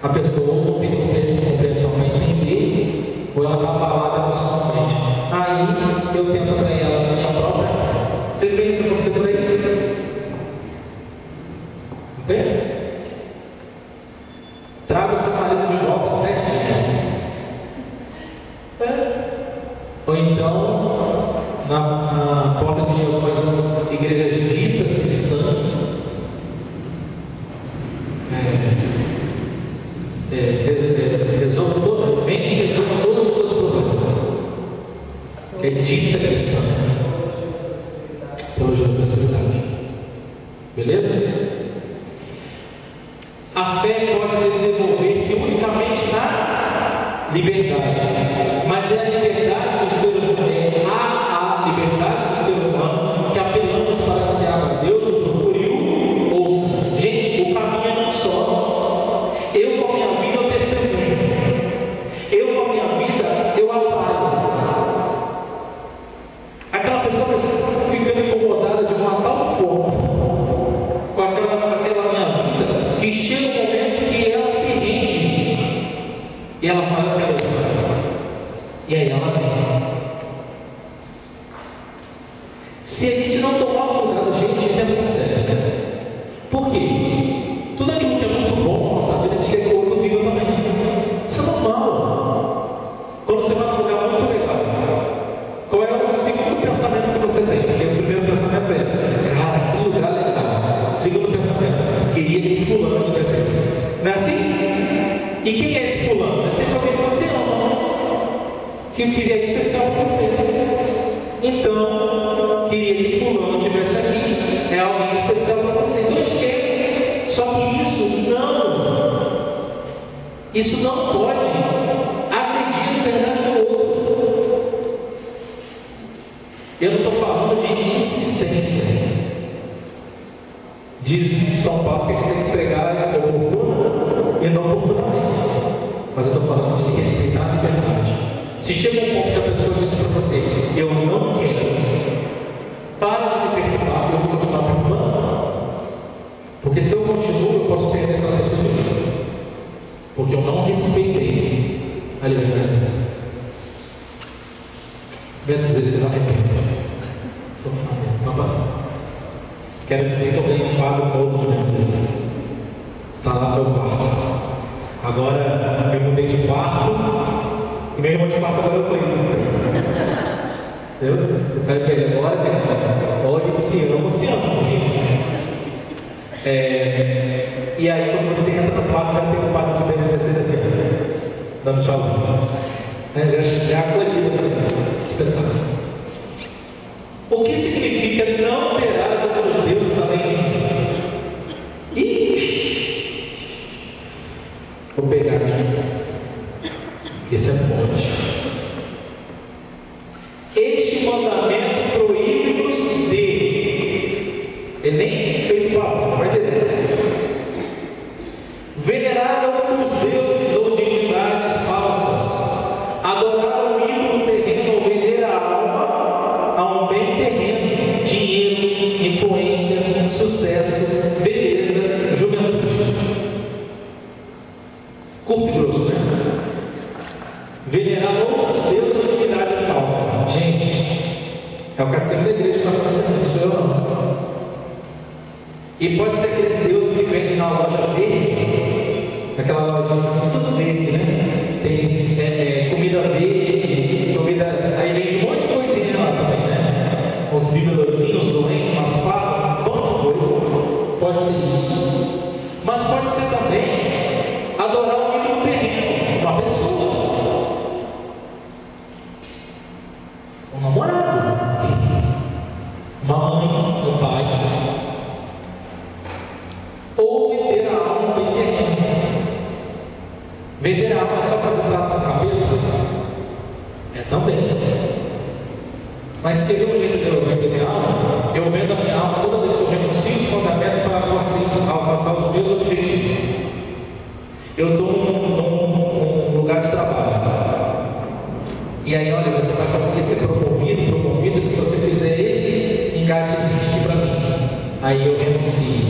A pessoa não tem compreensão para entender, ou ela está abalada emocionalmente. Aí eu tento atrair ela na minha própria fé. Vocês veem isso acontecer por aí? Entende? Traga o seu marido de volta 7 dias. Ou então, na porta de algumas igrejas ditas cristãs, que é dita cristã, teologia da prosperidade. Beleza? A fé pode desenvolver-se unicamente na liberdade, mas é a liberdade do ser humano, a liberdade do ser humano que apelamos para que se abra a Deus, o procure e o ouça. Gente, o caminho é um só. Eu com a minha vida eu testemunho, eu com a minha vida eu atalho. Aquela pessoa que está ficando incomodada de uma tal forma com aquela minha vida, que chega um momento que ela se rende e ela fala: eu quero usar. E aí ela vem. Se a gente não tomar cuidado, gente, isso é muito sério. Por quê? Tudo aquilo que é muito bom na nossa vida, a gente quer que o outro viva também. Isso é normal. Quando você vai num lugar muito legal, qual é o segundo pensamento que você tem? Porque o primeiro pensamento é: cara, que lugar legal. Segundo pensamento: queria que fulano tivesse aqui. Não é assim? E quem é esse fulano? É sempre alguém que você ama, que é especial para você. Então, queria que fulano estivesse aqui, é alguém especial para você. Então a gente quer. Só que isso não pode agredir a liberdade do outro. Eu não estou falando de insistência. Diz São Paulo que a gente tem que pregar oportuna e não oportunamente. Mas eu estou falando de respeitar a liberdade. Se chega um ponto que a pessoa diz para você: eu não quero, para de me perturbar, eu vou continuar perturbando. Porque se eu continuo, eu posso perder aquela pessoa de vista. Porque eu não respeitei a liberdade dela. Quero dizer, vocês arrependem. Estou falando, vai passar. Quero dizer que eu tenho um quadro novo de Mendes. Está lá no meu quarto. Agora eu mudei de quarto. E meu irmão de quarto agora eu cuido. Eu falei para ele: agora, olha, se ama. E aí, quando você entra no quarto, já tem um quadro de Mendes assim, dando tchauzinho. Já é acolhido para mim. Espetáculo. O que significa não terás outros deuses além de mim? Ixi! Vou pegar aqui. Esse é forte. Este mandamento proíbe-nos de. Ele nem feito palavra, vai entender. Venerar outros deuses ou divindades falsas, adorar um ídolo terreno ou vender a alma a um bem terreno, dinheiro, influência, sucesso, beleza, juventude. Curto e grosso, né? Venerar outros deuses ou divindade falsa. Gente, é o catecismo da igreja que está acontecendo, isso eu não. E pode ser aqueles deuses que vende na loja verde, aquela loja de tudo verde, né? Tem comida verde, comida. Aí vende um monte de coisinha lá também, né? Uns bibelozinhos, doentes, umas fadas, um monte de coisa. Pode ser isso. Mas pode ser também adorar um ídolo terreno, uma pessoa, um namorado, uma mãe, um pai. Ou vender a alma bem terreno. Vender a alma é só fazer trato com o cabelo? É também. Mas querer um jeito de eu vender minha alma? Eu vendo a minha alma toda vez que eu renuncio os mandamentos para alcançar os meus objetivos. Eu estou num lugar de trabalho. E aí, olha, você vai conseguir ser promovida se você fizer esse engatezinho aqui para mim. Aí eu renuncio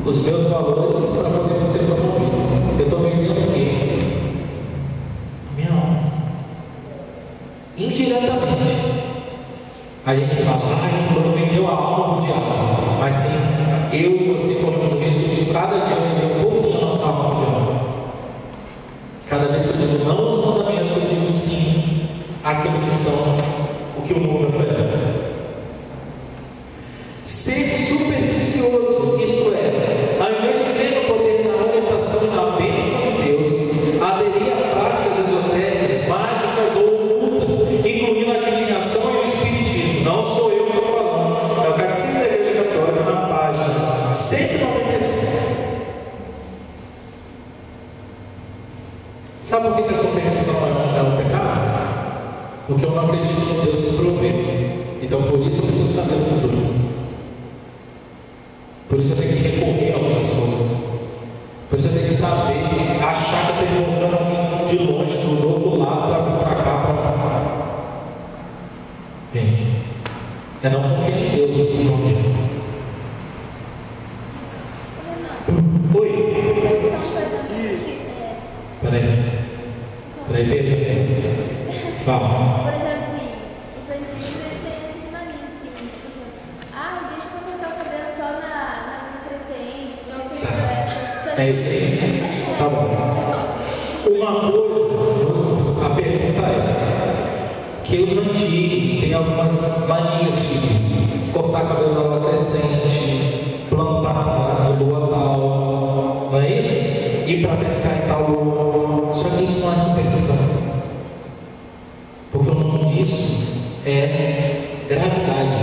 os meus valores para poder ser promovido. Eu estou vendendo o quê? Minha alma. Indiretamente. A gente fala: fulano vendeu a alma do diabo. Mas tem eu e você corremos o risco de cada dia vender um pouquinho a nossa alma do diabo. Cada vez que eu digo não aos mandamentos, eu digo sim àquilo que são o que o mundo oferece. Ser supersticioso, isto é, ao invés de crer no poder, na orientação e na bênção de Deus, aderir a práticas esotéricas, mágicas ou ocultas, incluindo eu não acredito no Deus que provê. Então por isso eu preciso saber o futuro. Por isso eu tenho que recorrer a algumas coisas. Por isso eu tenho que saber, achar que eu estou voltando alguém de longe, do outro lado, para vir para cá, Gente, é não confiar em Deus, os irmãos. Oi? Peraí, Pedro. Fala. Por exemplo, assim, os antigos eles têm essas manias, assim, deixa eu cortar o cabelo só na linha crescente, então É isso aí. Tá bom. Uma coisa, a pergunta é que os antigos têm algumas manias de cortar cabelo na lua crescente, plantar na lua tal, não é isso? Ir para pescar em tal lua. Só que isso não é superstição. Porque o nome disso é gravidade.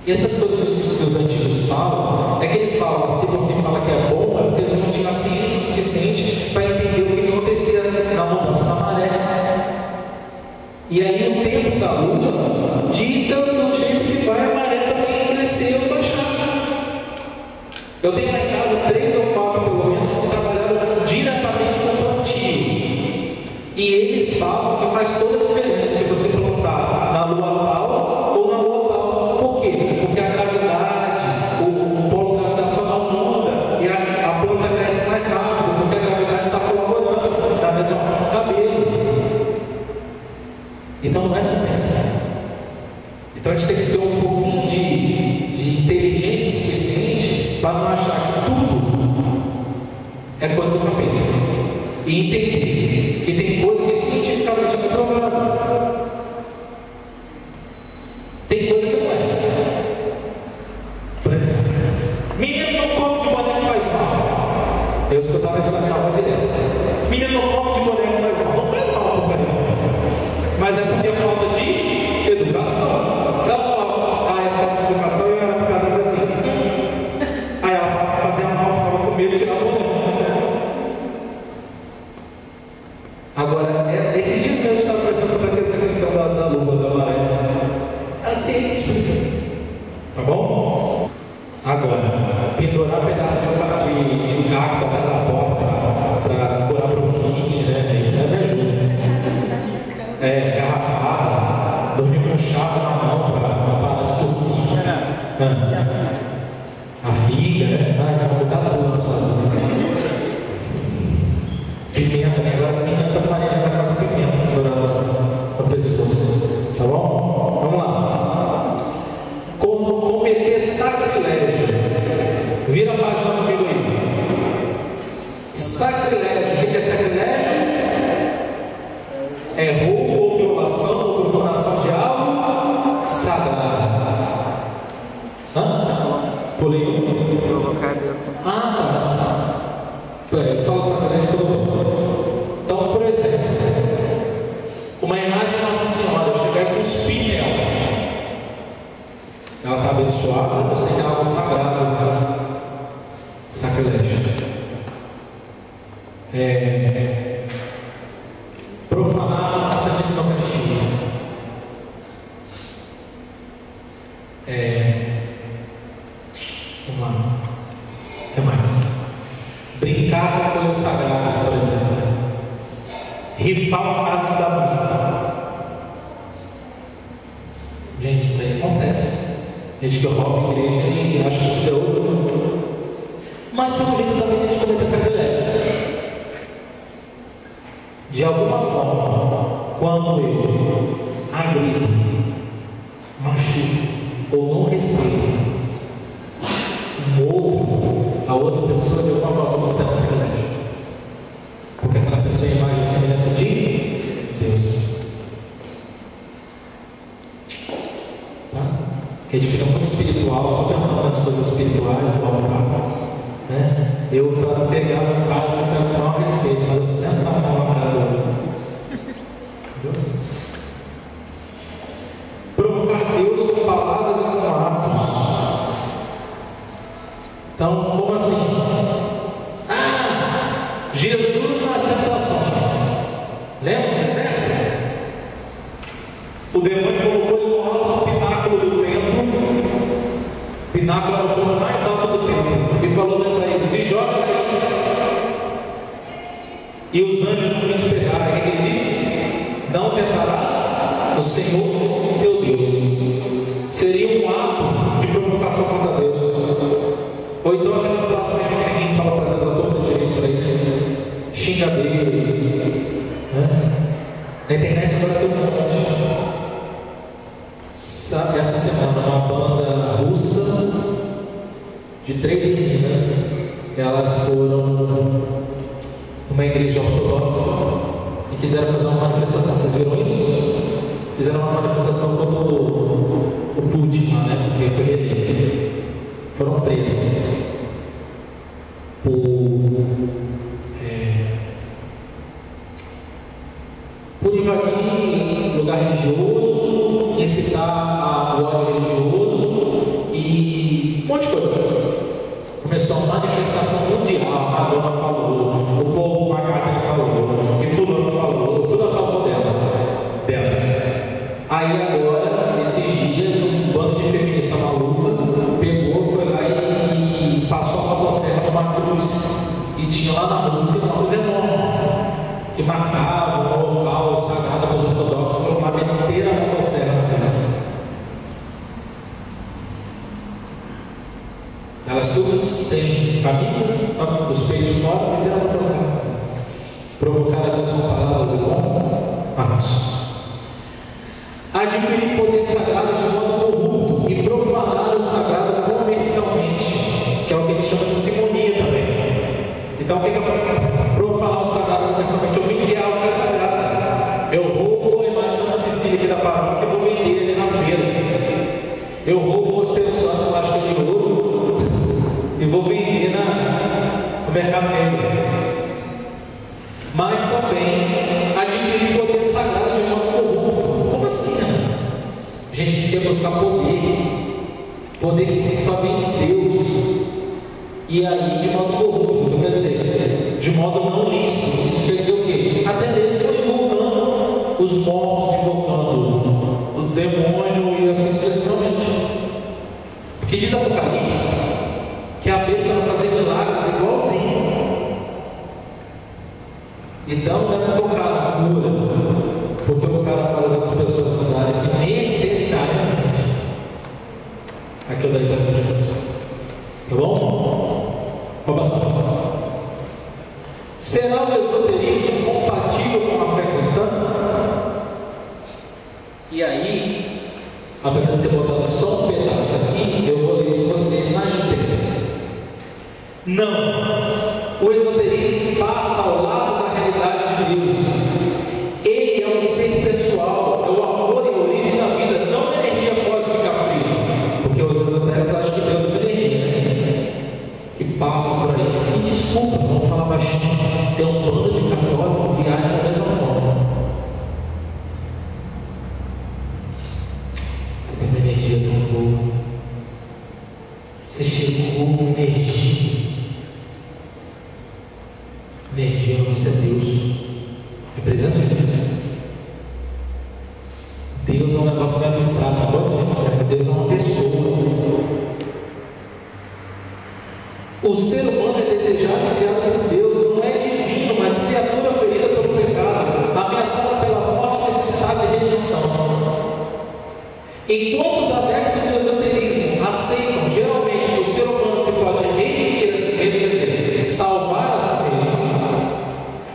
E essas coisas que os antigos falam, é que eles falam assim, porque fala que é bom, é porque eles não tinham a ciência suficiente para entender o que acontecia na mudança da maré. E aí o tempo da lua diz que do jeito que vai a maré também crescer ou baixar. Eu tenho lá em casa 3 ou 4 pelo menos que trabalharam diretamente com o plantio. E eles falam que faz toda a diferença se você plantar na lua tal ou na lua tal. Por quê? Porque a gravidade, o polo gravitacional muda e a planta cresce mais rápido, porque a gravidade está colaborando da mesma forma no cabelo. Então não é superstição. Então a gente tem que ter um pouquinho de inteligência suficiente para não achar que tudo é coisa do capeta. E entender que tem coisa que cientificamente é comprovada. Tem coisa que não é. Por exemplo, menino não come de boneco faz mal. Eu escutava isso na minha aula direto. Menino não come de boneco faz mal. Não faz mal, companheiro. Mas é porque é falta de educação. Se ela falava, é falta de educação, eu era picador assim. Aí ela falava, fazia mal, ficava com medo de tirar o boneco. Agora, esses dias mesmo eu estava conversando sobre essa questão da lua, da maré. A ciência explica. Tá bom? Agora, pendurar pedaço de cacto até na porta para curar bronquite, né? Isso não me ajuda. Garrafada, dormir com chapa na mão para parar de tossir. A figa, né? Vai mudar tudo na sua vida. Pimenta, né? Agora as meninas da parede já estão com essa pimenta no pescoço. Tá bom? Vamos lá. Como cometer sacrilégio. Vira a página comigo aí. Sacrilégio. O que é sacrilégio? É roubo ou violação ou profanação de algo sagrado. Pulei um. Provocar Deus com eu falo sacrilégio todo mundo. Então, por exemplo, uma imagem de Nossa Senhora, eu chegar e cuspir nela. Ela está abençoada, eu sei que é algo sagrado. Sacrilégio. Profanar a Santíssima Eucaristia. Vamos lá. O que mais? Brincar com coisas sagradas, por exemplo. Rifar o cálice da missa. Gente, isso aí acontece. Gente que rouba a igreja e acha que deu ouro. Mas tem um jeito também de a gente cometer sacrilégio. De alguma forma, quando eu agrido, machuco ou não respeito a outra pessoa, de alguma forma cometer sacrilégio. Porque aquela pessoa é a imagem e semelhança de Deus. Tá? A gente fica muito espiritual, só pensando nas coisas espirituais, né? Eu, para pegar um cálice, eu quero tomar respeito, mas eu sento a mão na cara do outro. Provocar Deus com palavras e com atos. Então, como assim? Jesus nas tentações. Lembra do deserto? O demônio colocou ele no alto do pináculo do templo. O pináculo era o ponto mais alto do templo. E falou para ele: se joga daí. E os anjos não vão te pegar. O que ele disse? Não tentarás o Senhor teu Deus. Seria um ato de provocação contra Deus. Ou então aquelas blasfêmias que ninguém fala para Deus a torta direito para ele. Xinga Deus. Né? Na internet agora tem um monte. Sabe, essa semana uma banda russa de 3 meninas, elas foram numa igreja ortodoxa e quiseram fazer uma manifestação. Vocês viram isso? Fizeram uma manifestação contra o Putin, né? Porque foi eleito. Foram presas por invadir lugar religioso, incitar o ódio religioso e um monte de coisa. Começou uma manifestação mundial. A Madonna falou, o povo Magari falou, e fulano falou, tudo a favor delas. Aí agora, esses dias, um bando de feminista maluca pegou, foi lá e passou a motosserra numa cruz. E tinha lá na Rússia uma cruz enorme que marcava um local sagrado para os ortodoxos. Foram lá meter a motosserra na cruz. Elas todas sem camisa, só com os peitos fora, meteram a motosserra na cruz. Provocaram a Deus com palavras e com armas. Adquirir poder sagrado de modo corrupto e profanar o sagrado comercialmente, que é o que ele chama de simonia também. Então, o que é profanar o sagrado comercialmente? Eu vender algo que é sagrado. Eu roubo o imagem de Santa Cecília aqui da paróquia e vou vender ele na feira. Eu roubo o mosteiro santo, plástica de ouro, e vou vender no mercado negro. Mas também adquirir poder sagrado de modo corrupto. Como assim, né? A gente quer buscar poder que só vem de Deus, e aí de modo corrupto, então quer dizer, de modo não lícito. Isso quer dizer o quê? Até mesmo invocando os mortos, invocando o demônio e assim sucessivamente. Porque diz Apocalipse que a besta vai fazer milagres igualzinho. Então não é porque o cara cura, porque o cara faz as outras pessoas mudarem, que necessariamente aquilo daí está com Deus. Tá bom? Vamos passar. Será o esoterismo compatível com a fé cristã? E aí, apesar de ter botado só um pedaço aqui, eu vou ler com vocês na íntegra. Não! O esoterismo passa ao lado da realidade de Deus. Ele é um ser pessoal, é o amor e a origem da vida, não a energia cósmica fria. Porque os esotéricos acham que Deus é uma energia, né? Que passa por aí. E desculpa, vamos falar baixinho. Tem um bando de católicos que age da mesma forma. Você tem uma energia tão boa. Você chegou com energia. Energia não é Deus, é presença de Deus. Deus é um negócio meio abstrato, agora, gente. Deus é uma pessoa. O ser humano é desejado e criado por Deus, não é divino, mas criatura ferida pelo pecado, ameaçada pela morte e necessidade de redenção. Enquanto os adeptos do esoterismo aceitam geralmente que o ser humano se pode redimir a si mesmo, quer dizer, salvar a si mesmo,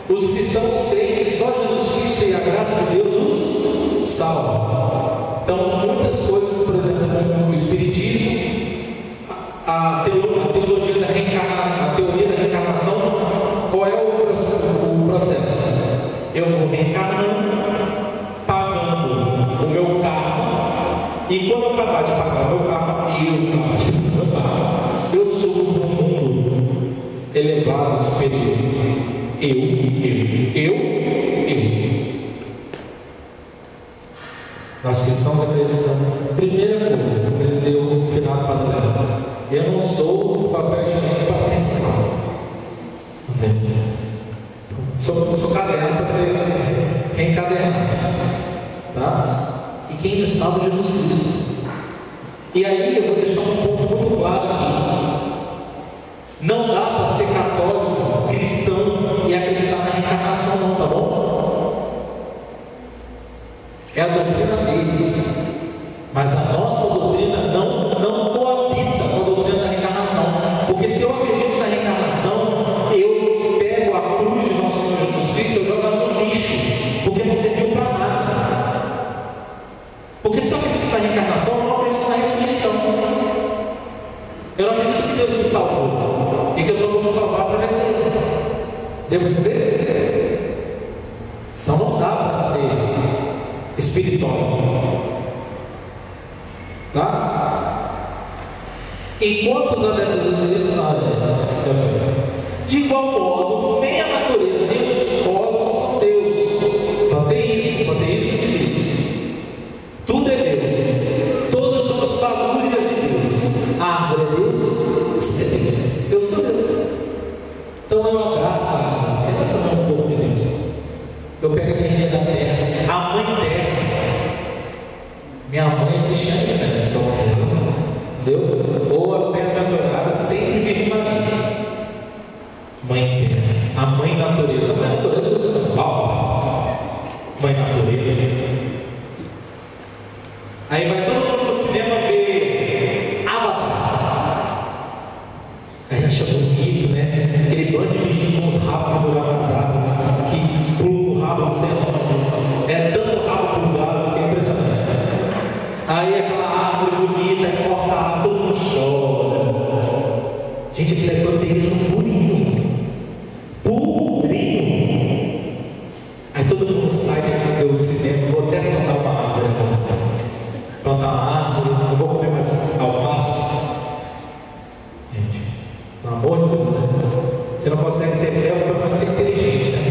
os cristãos creem que só Jesus Cristo e a graça de Deus os salva. Então, muitas coisas, por exemplo, como o Espiritismo, a teologia da reencarnação, a teoria da reencarnação, qual é o processo? Eu vou reencarnando, pagando o meu karma, e quando eu acabar de pagar o meu karma, eu subo para um mundo elevado, superior. Eu. Nós cristãos acreditamos. Primeira coisa, vou dizer o final do padrão. Eu não sou o papel higiênico para ser ensinado. Entende? Sou caderno para ser encadernado, tá? E quem nos salva é Jesus Cristo. E aí eu vou deixar um ponto muito claro aqui. Não dá para ser católico, cristão e acreditar na reencarnação, não, tá bom? É a doutrina deles, mas a nossa doutrina não coabita com a doutrina da reencarnação, porque se eu acredito na reencarnação, eu pego a cruz de nosso Senhor Jesus Cristo e eu jogo ela no lixo, porque não serviu para nada. Porque se eu acredito na reencarnação, eu não acredito na ressurreição. Eu não acredito que Deus me salvou e que eu só vou me salvar através dele. Deu para entender? Então não dá para ser espiritual, tá? Enquanto os adeptos de igual modo, nem a natureza nem os cosmos são Deus. Panteísmo diz isso. Tudo é Deus. Todos somos fagulhas de Deus. A árvore é Deus, você é Deus. Eu sou Deus. Então eu abraço a árvore. Ela também é um pouco de Deus. Eu pego a energia da terra, a mãe terra. Minha mãe é cristiana, né? Só entendeu? Ou a bem-aventurada sempre Virgem Maria. Mãe terra, a mãe natureza. A mãe natureza dos campos. Mãe natureza. Aí vai todo mundo no cinema ver Avatar. Aí acha bonito, né? Aquele bando de bicho com os rabos pendurados nas árvores, que pula o rabo, não sei onde. É tanto rabo plugado que é impressionante. Aí aquela árvore bonita, corta, todo mundo chora. Gente, aquilo é panteísmo purinho. Purinho. Aí todo mundo sai do cinema. Vou até plantar uma árvore. Plantar uma árvore. Não vou comer mais alface. Gente, pelo amor de Deus, né? Você não consegue ter fé, pelo menos ser inteligente, né?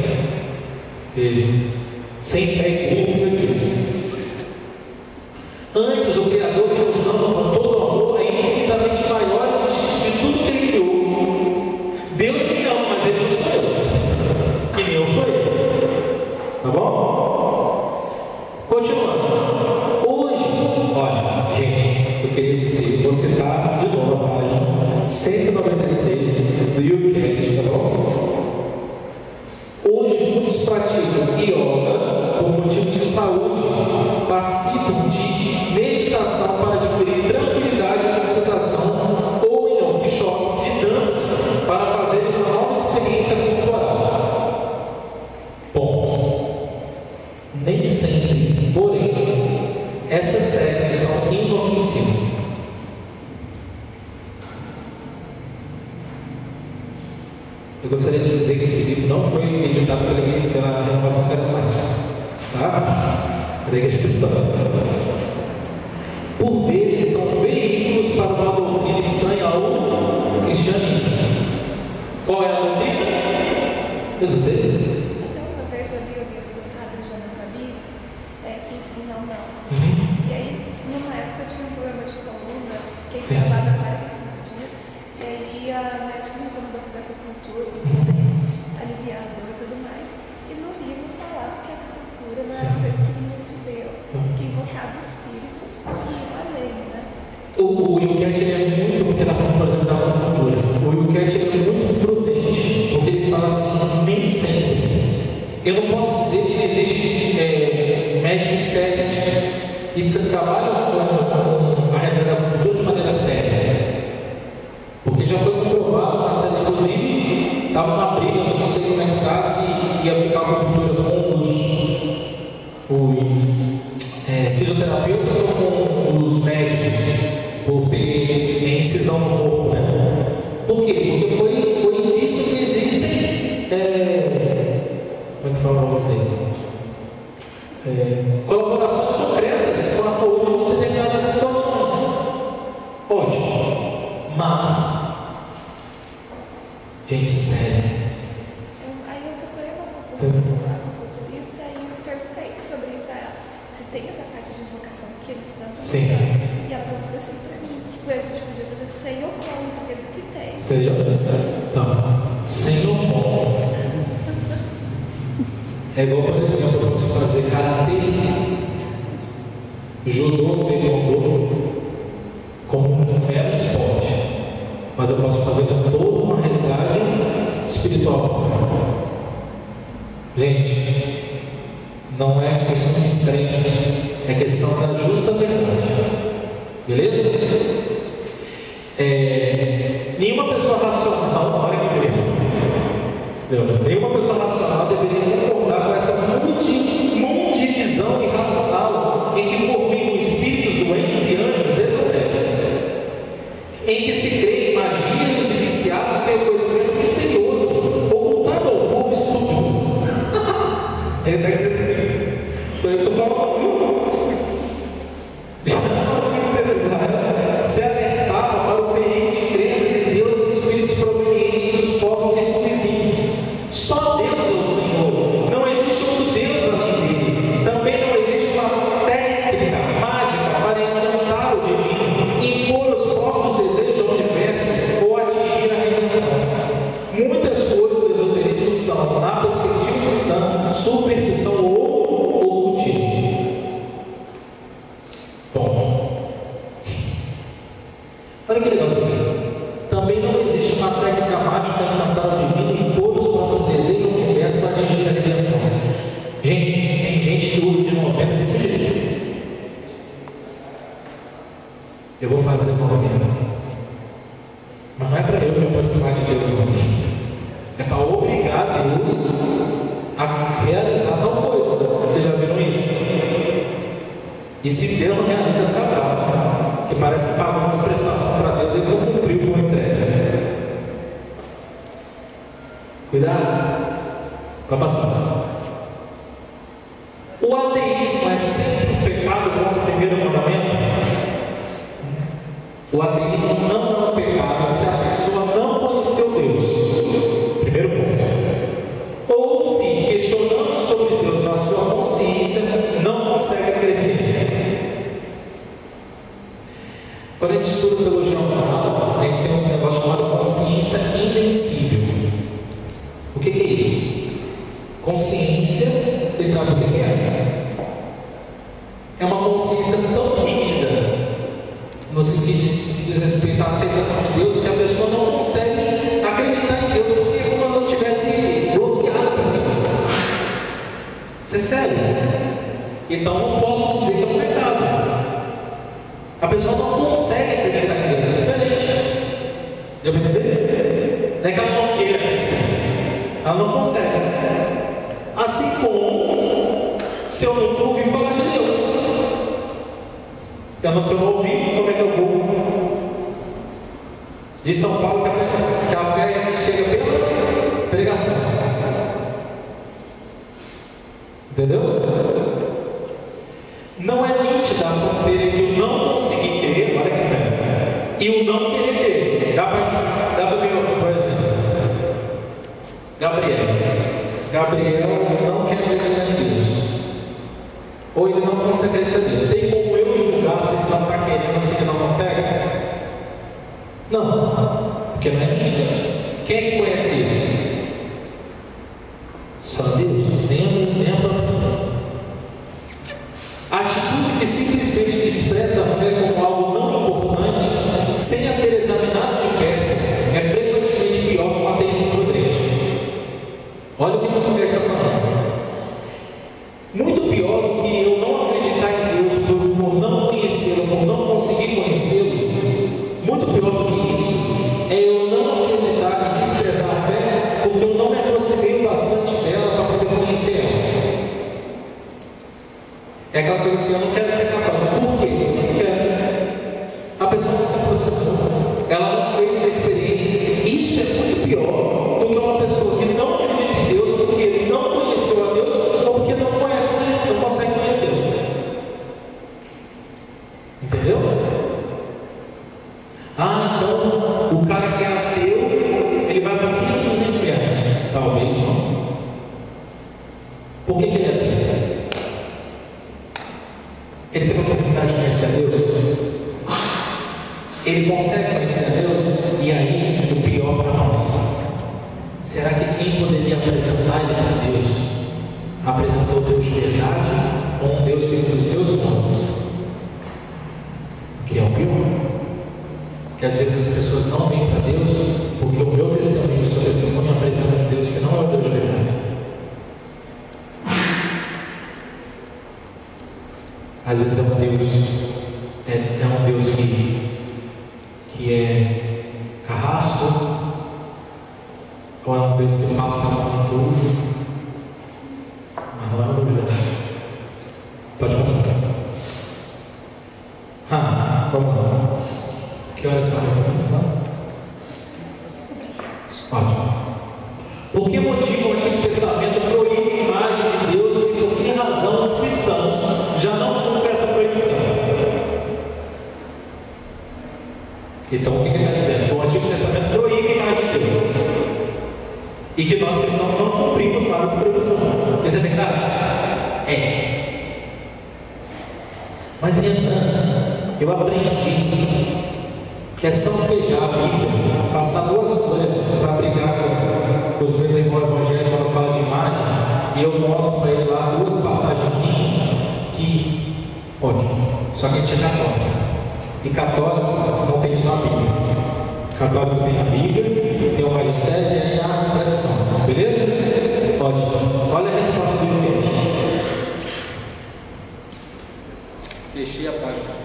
E sem fé e burro fica difícil. Antes, o Criador que nos ama com todo o amor é infinitamente maior de tudo que Ele criou. Deus me ama, mas Ele não sou eu. Que nem eu sou Ele. Tá bom? Continuando. Hoje, olha, gente, eu queria dizer, vou citar de novo a página 196 do YouCat, tá bom? Hoje, muitos praticam yoga por motivo de saúde, participam de meditação para adquirir tranquilidade e concentração, ou em workshops de dança para fazer uma nova experiência corporal. Ponto. Nem sempre, porém, essas técnicas são inofensivas. Eu gostaria de dizer que esse livro não foi editado pela Renovação Carismática, tá? Da Igreja Cristã. Por vezes são veículos para uma doutrina estranha ao cristianismo. Qual é a doutrina? Esoterismo. Então, uma vez eu li o livro do Padre Jonas Abires, sim, sim, não, não. E aí, numa época eu tinha um problema de coluna, fiquei gravada 45 dias, e aí a médica me mandou fazer acupuntura, aliviar a dor e tudo mais. E no livro falava que a acupuntura não era uma coisa que vinha de Deus, que invocava espíritos que iam além, né? O YouCat ele é muito, porque está falando, por exemplo, da acupuntura. O YouCat ele é muito prudente, porque ele fala assim, nem sempre. Eu não posso dizer que existem médicos sérios e trabalham com a realidade da acupuntura de maneira séria. Porque já foi comprovado, na série, inclusive, estava uma briga, não sei como é que está, se ia ficar a acupuntura com os fisioterapeutas ou com os médicos, por ter incisão no corpo, né? Por quê? Porque foi visto que existem, como é que fala você? Colaborações concretas com a saúde de determinadas situações. Ótimo. Mas, gente, sério. Aí eu procurei uma acupunturista e eu perguntei sobre isso a ela, se tem essa parte de invocação que eles tanto Sim. E ela falou assim pra mim, que a gente podia fazer sem ou com, porque diz que tem. Entendeu? Então, sem ou com. É igual, por exemplo, quando se faz judô, taekwondo, como um mero esporte, mas eu posso fazer com toda uma realidade espiritual por trás. Gente, não é questão de extremos, é questão da justa verdade. Beleza? Nenhuma pessoa racional, olha que beleza. Nenhuma pessoa racional deveria concordar com essa mundivisão irracional em que formigam espíritos doentes e anjos esotéricos, em que se crê em magias e viciados têm o conhecimento misterioso, ocultado ao povo estúpido. Isso aí eu estou falando. Se alertava para o perigo de crenças em Deus e espíritos provenientes dos povos circunvizinhos. Só Deus é o Senhor, não existe outro Deus além dele. Também não existe uma técnica mágica para encantar o divino, impor os próprios desejos ao universo ou atingir a redenção. Muitas coisas do esoterismo são, na perspectiva cristã, superstição ou ocultismo. Bom, olha que legal isso aqui. Também não existe uma técnica mágica para encantar o divino e impor os próprios desejos ao universo para atingir a redenção. Gente, tem gente que usa de 90 desse jeito. Eu vou fazer 90. Mas não é para eu me aproximar de Deus, não. É para obrigar Deus a realizar tal coisa. Vocês já viram isso? E se Deus não realiza, fica bravo. Porque parece que pagou umas prestações para Deus e ele não cumpriu com a entrega. Cuidado. Vai passar. O ateísmo é sempre um pecado como o primeiro mandamento? O ateísmo não é um pecado se a pessoa não conheceu Deus. Primeiro ponto. Ou se, questionando sobre Deus na sua consciência, não consegue acreditar. Quando a gente estuda teologia moral, a gente tem um negócio chamado consciência invencível. O que é isso? Consciência, vocês sabem o que é? É uma consciência tão rígida, no sentido que diz respeito à aceitação de Deus, que a pessoa não consegue acreditar em Deus, porque é como ela não tivesse bloqueada para mim. Isso é sério. Então não posso dizer que é um pecado. A pessoa não consegue acreditar em Deus, é diferente. Deu para entender? Não é que ela não queira acreditar, ela não consegue. Assim como se eu nunca ouvi falar de Deus. Se eu não ouvi, como é que eu vou? De São Paulo, que a fé chega pela pregação. Entendeu? Não é nítida a fronteira entre o não conseguir querer, olha que fé, e o não querer ter. Dá para ver, por exemplo, Gabriel não quer acreditar em Deus, ou ele não consegue acreditar em Deus. Tem como eu julgar se ele não está querendo, se ele não consegue? Não, porque não é nítido. Quem é que conhece isso? Só Deus, nem a própria pessoa. A atitude que simplesmente despreza a fé como algo não importante, sem a ter examinado de perto, é frequentemente pior que o ateísmo prudente. Olha o que o Pérez está falando. Muito pior do que eu não acreditar em Deus por não conhecê-lo, por não conseguir conhecê-lo, muito pior do que isso, é eu não acreditar e desprezar a fé porque eu não me aproximei bastante dela para poder conhecer ela. É aquela coisa assim, eu não quero ser capaz. Por quê? Porque a pessoa não se aproximou, ela não fez uma experiência. Isso é muito pior do que uma pessoa que não acredita em Deus porque não conheceu a Deus ou porque não conhece Deus, não consegue conhecê-lo. Entendeu? Então o cara que é ateu, ele vai para o quinto dos infernos. Talvez não. Por que ele é ateu? Ele teve a oportunidade de conhecer a Deus? Ele consegue conhecer a Deus? E aí, o pior para nós, será que quem poderia apresentar ele para Deus apresentou Deus de verdade ou um Deus segundo os seus planos? que às vezes as pessoas não vêm para Deus porque o meu testemunho, o seu testemunho apresenta um Deus que não é o Deus de verdade. Às vezes é um Deus que é carrasco, ou é um Deus que passa a mão em tudo, mas não é o Deus de verdade. Pode passar. Vamos lá. Que horas são? Ótimo. Por que motivo o Antigo Testamento proíbe a imagem de Deus e por que razão os cristãos já não cumprem essa proibição? Então, o que ele está dizendo? O Antigo Testamento proíbe a imagem de Deus e que nós cristãos não cumprimos mais essa proibição. Isso é verdade? É. Mas eu aprendi que é só pegar a Bíblia, passar 2 folhas para brigar com os meus irmãos evangélicos quando fala de imagem, e eu mostro para ele lá 2 passagenzinhas que, ótimo, só que a gente é católico, e católico não tem só a Bíblia, católico tem a Bíblia, tem o magistério e a tradição, beleza? Ótimo, olha a resposta do Bíblia. Fechei a página.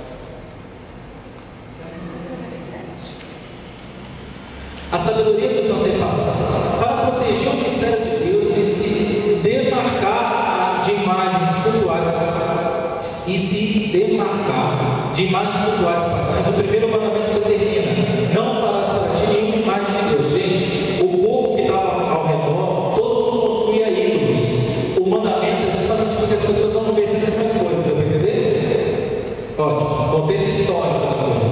A sabedoria dos antepassados, para proteger o mistério de Deus e se demarcar de imagens cultuais pagãs, o primeiro mandamento determina: não farás para ti nenhuma imagem de Deus. Gente, o povo que estava ao redor, todo mundo possuía ídolos. O mandamento é justamente porque as pessoas não conhecem as mesmas coisas, deu para entender? Ótimo, contexto histórico da coisa.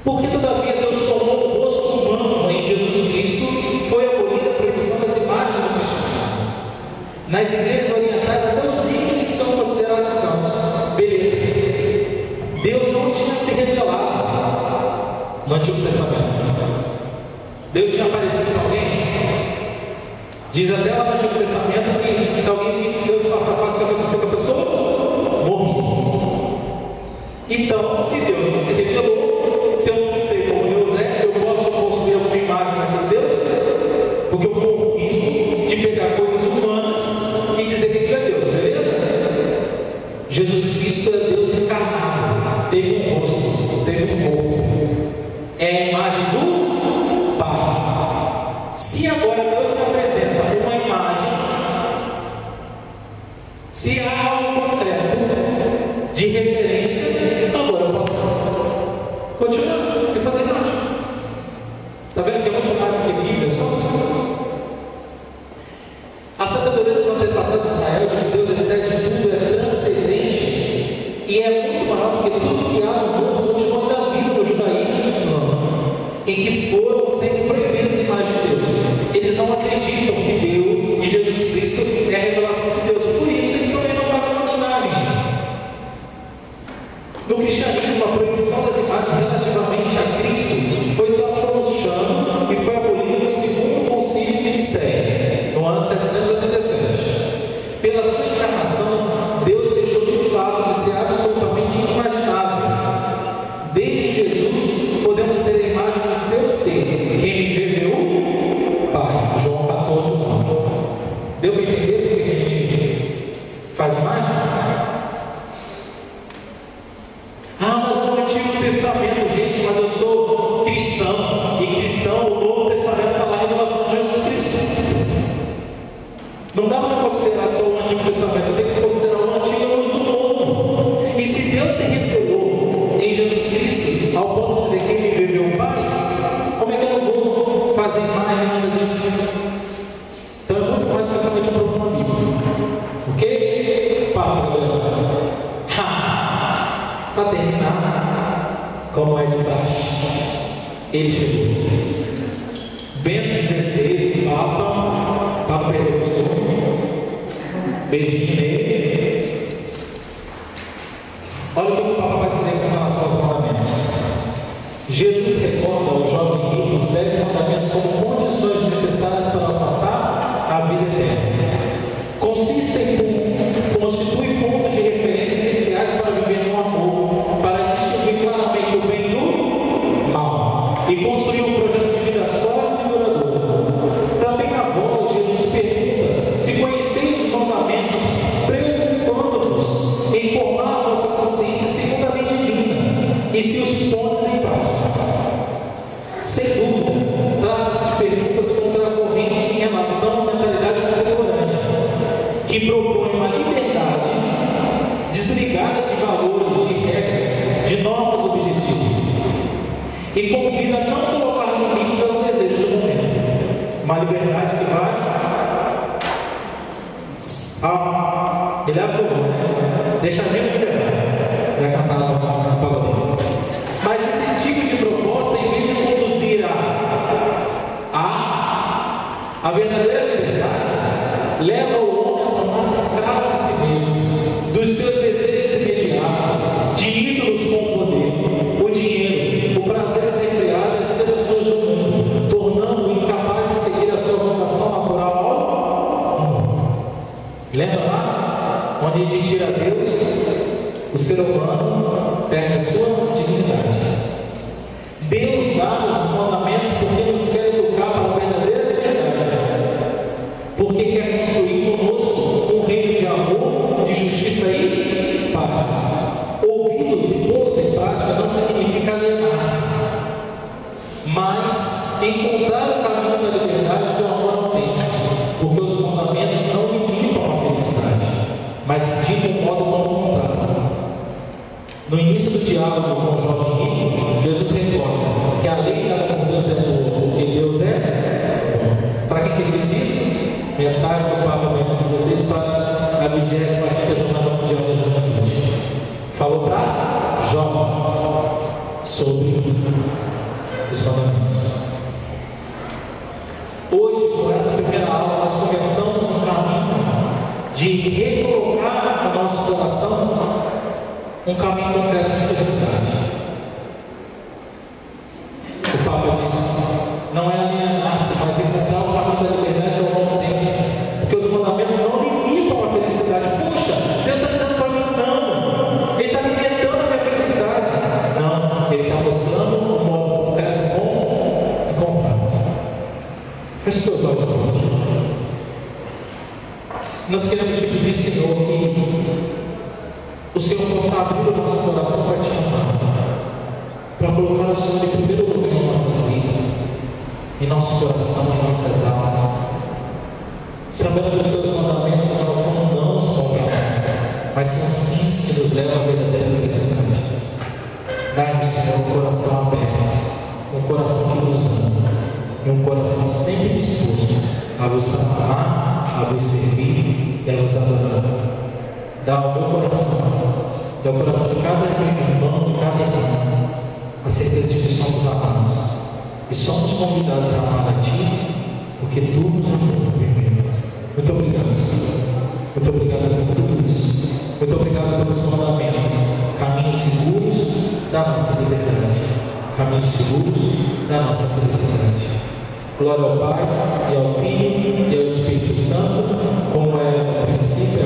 Porque todavia Deus tomou o rosto humano em Jesus Cristo, foi abolida a proibição das imagens do cristianismo. Nas igrejas orientais, até os ídolos são considerados santos. Beleza. Deus não tinha se revelado no Antigo Testamento. Deus tinha aparecido para alguém. Diz até lá no Antigo Testamento que se alguém visse Deus face a face, o que aconteceu com a pessoa? Morria. Então, se Deus não se revelou, se eu não sei como Deus é, eu posso construir alguma imagem daquele Deus? Porque eu corro o risco de pegar coisas humanas e dizer que aquilo é Deus, beleza? Jesus Cristo é Deus encarnado, teve um rosto, teve um corpo, é a imagem do Pai. Se agora Deus me apresenta uma imagem, se há algo concreto de referência, agora eu posso continuar e fazer imagem. Está vendo que é muito mais do que Bíblia só? A sabedoria dos antepassados de Israel, de que Deus excede tudo, é transcendente e é muito maior do que tudo criado no mundo, continuando a vida no judaísmo e no islã, em que foram sempre proibidas as imagens de Deus. Eles não acreditam que Deus, que Jesus Cristo é a revelação de Deus, por isso eles também não fazem uma imagem. No cristianismo, a proibição das imagens relativamente a Cristo foi São João Chano e foi abolida no segundo concílio de Nicéia, no ano 787. Pela sua encarnação, Deus deixou de fato de ser absolutamente inimaginável. Desde Jesus, podemos ter a imagem do seu ser. Quem me vê, vê o Pai. João 14, 9. Deu para entender por que a gente faz imagem? Mas no Antigo Testamento, gente, mas eu sou cristão, e cristão, o Novo Testamento está lá em revelação de Jesus Cristo. Não dá para considerar só o Antigo Testamento, tem que considerar o Antigo e o Novo. E se Deus se revelou em Jesus Cristo, ao ponto de dizer quem me vê, vê o Pai, como é que eu não vou fazer imagem nada disso? Então é muito mais que somente um problema bíblico. Ok? Passa, galera. Para terminar, como é de praxe, ele chegou. Bento XVI, o Papa perdeu o costume, beijinho nele. Olha o que o Papa vai dizer com relação aos mandamentos. Jesus recorda ao jovem rico os 10 mandamentos como condições necessárias para alcançar a vida eterna. Constitui pontos de referência essenciais para viver no amor, para distinguir claramente o bem do que propõe uma liberdade desligada de valores, de regras, de normas objetivas, e convida a não colocar limites aos desejos do momento. Uma liberdade que vai. Ele abre o nome, né? Deixa a gente liberar. Vai cantar na palavra. Mas esse tipo de proposta, em vez de conduzir a verdadeira liberdade, leva o homem a tornar-se escravo de si mesmo, dos seus desejos imediatos, de ídolos com o poder, o dinheiro, o prazer desenfreado e seduções do mundo, tornando-o incapaz de seguir a sua vocação natural ao mundo. Lembra lá? Onde a gente tira Deus, o ser humano perde a sua dignidade. Deus dá os mandamentos porque nos quer educar para a verdadeira liberdade, porque quer construir conosco um reino de amor, de justiça e paz. Ouvi-los e pô-los em prática não significa alienar-se, mas encontrar o caminho da liberdade do amor autêntico, porque os mandamentos não limitam a felicidade, mas indicam o modo como encontrar. No início do diálogo com o jovem rico, Jesus recorda que a lei dada por Deus é boa, porque Deus é. Para quem ele disse isso? Mensagem do Papa Bento XVI para a 25ª Jornada Mundial da Juventude. Falou para jovens sobre os mandamentos. Hoje, com essa primeira aula, nós começamos um caminho de recolocar no nosso coração um caminho concreto de felicidade. O Papa disse: não é alienar-se, mas encontrar o caminho da liberdade ao longo do tempo, porque os mandamentos não limitam a felicidade. Puxa, Deus está dizendo para mim não, Ele está limitando a minha felicidade. Não, Ele está mostrando um modo concreto como encontrá-los. Feche seus olhos, por favor. Nós queremos te pedir, Senhor, que o Senhor possa abrir o nosso coração para te amar, para colocar o Senhor em primeiro lugar em nossas vidas, em nosso coração, em nossas almas, sabendo que os seus mandamentos não são nãos contra nós, mas são sims que nos levam à verdadeira felicidade. Dai-nos, Senhor, um coração aberto, um coração que nos ama, e um coração sempre disposto a vos amar, a vos servir e a vos adorar. Dá ao meu coração, dá ao coração de cada irmão, de cada irmã, a certeza de que somos amados e somos convidados a amar a Ti, porque Tu nos amou primeiro. Muito obrigado, Senhor. Muito obrigado por tudo isso. Muito obrigado pelos mandamentos, caminhos seguros da nossa liberdade, caminhos seguros da nossa felicidade. Glória ao Pai, e ao Filho, e ao Espírito Santo, como era no princípio,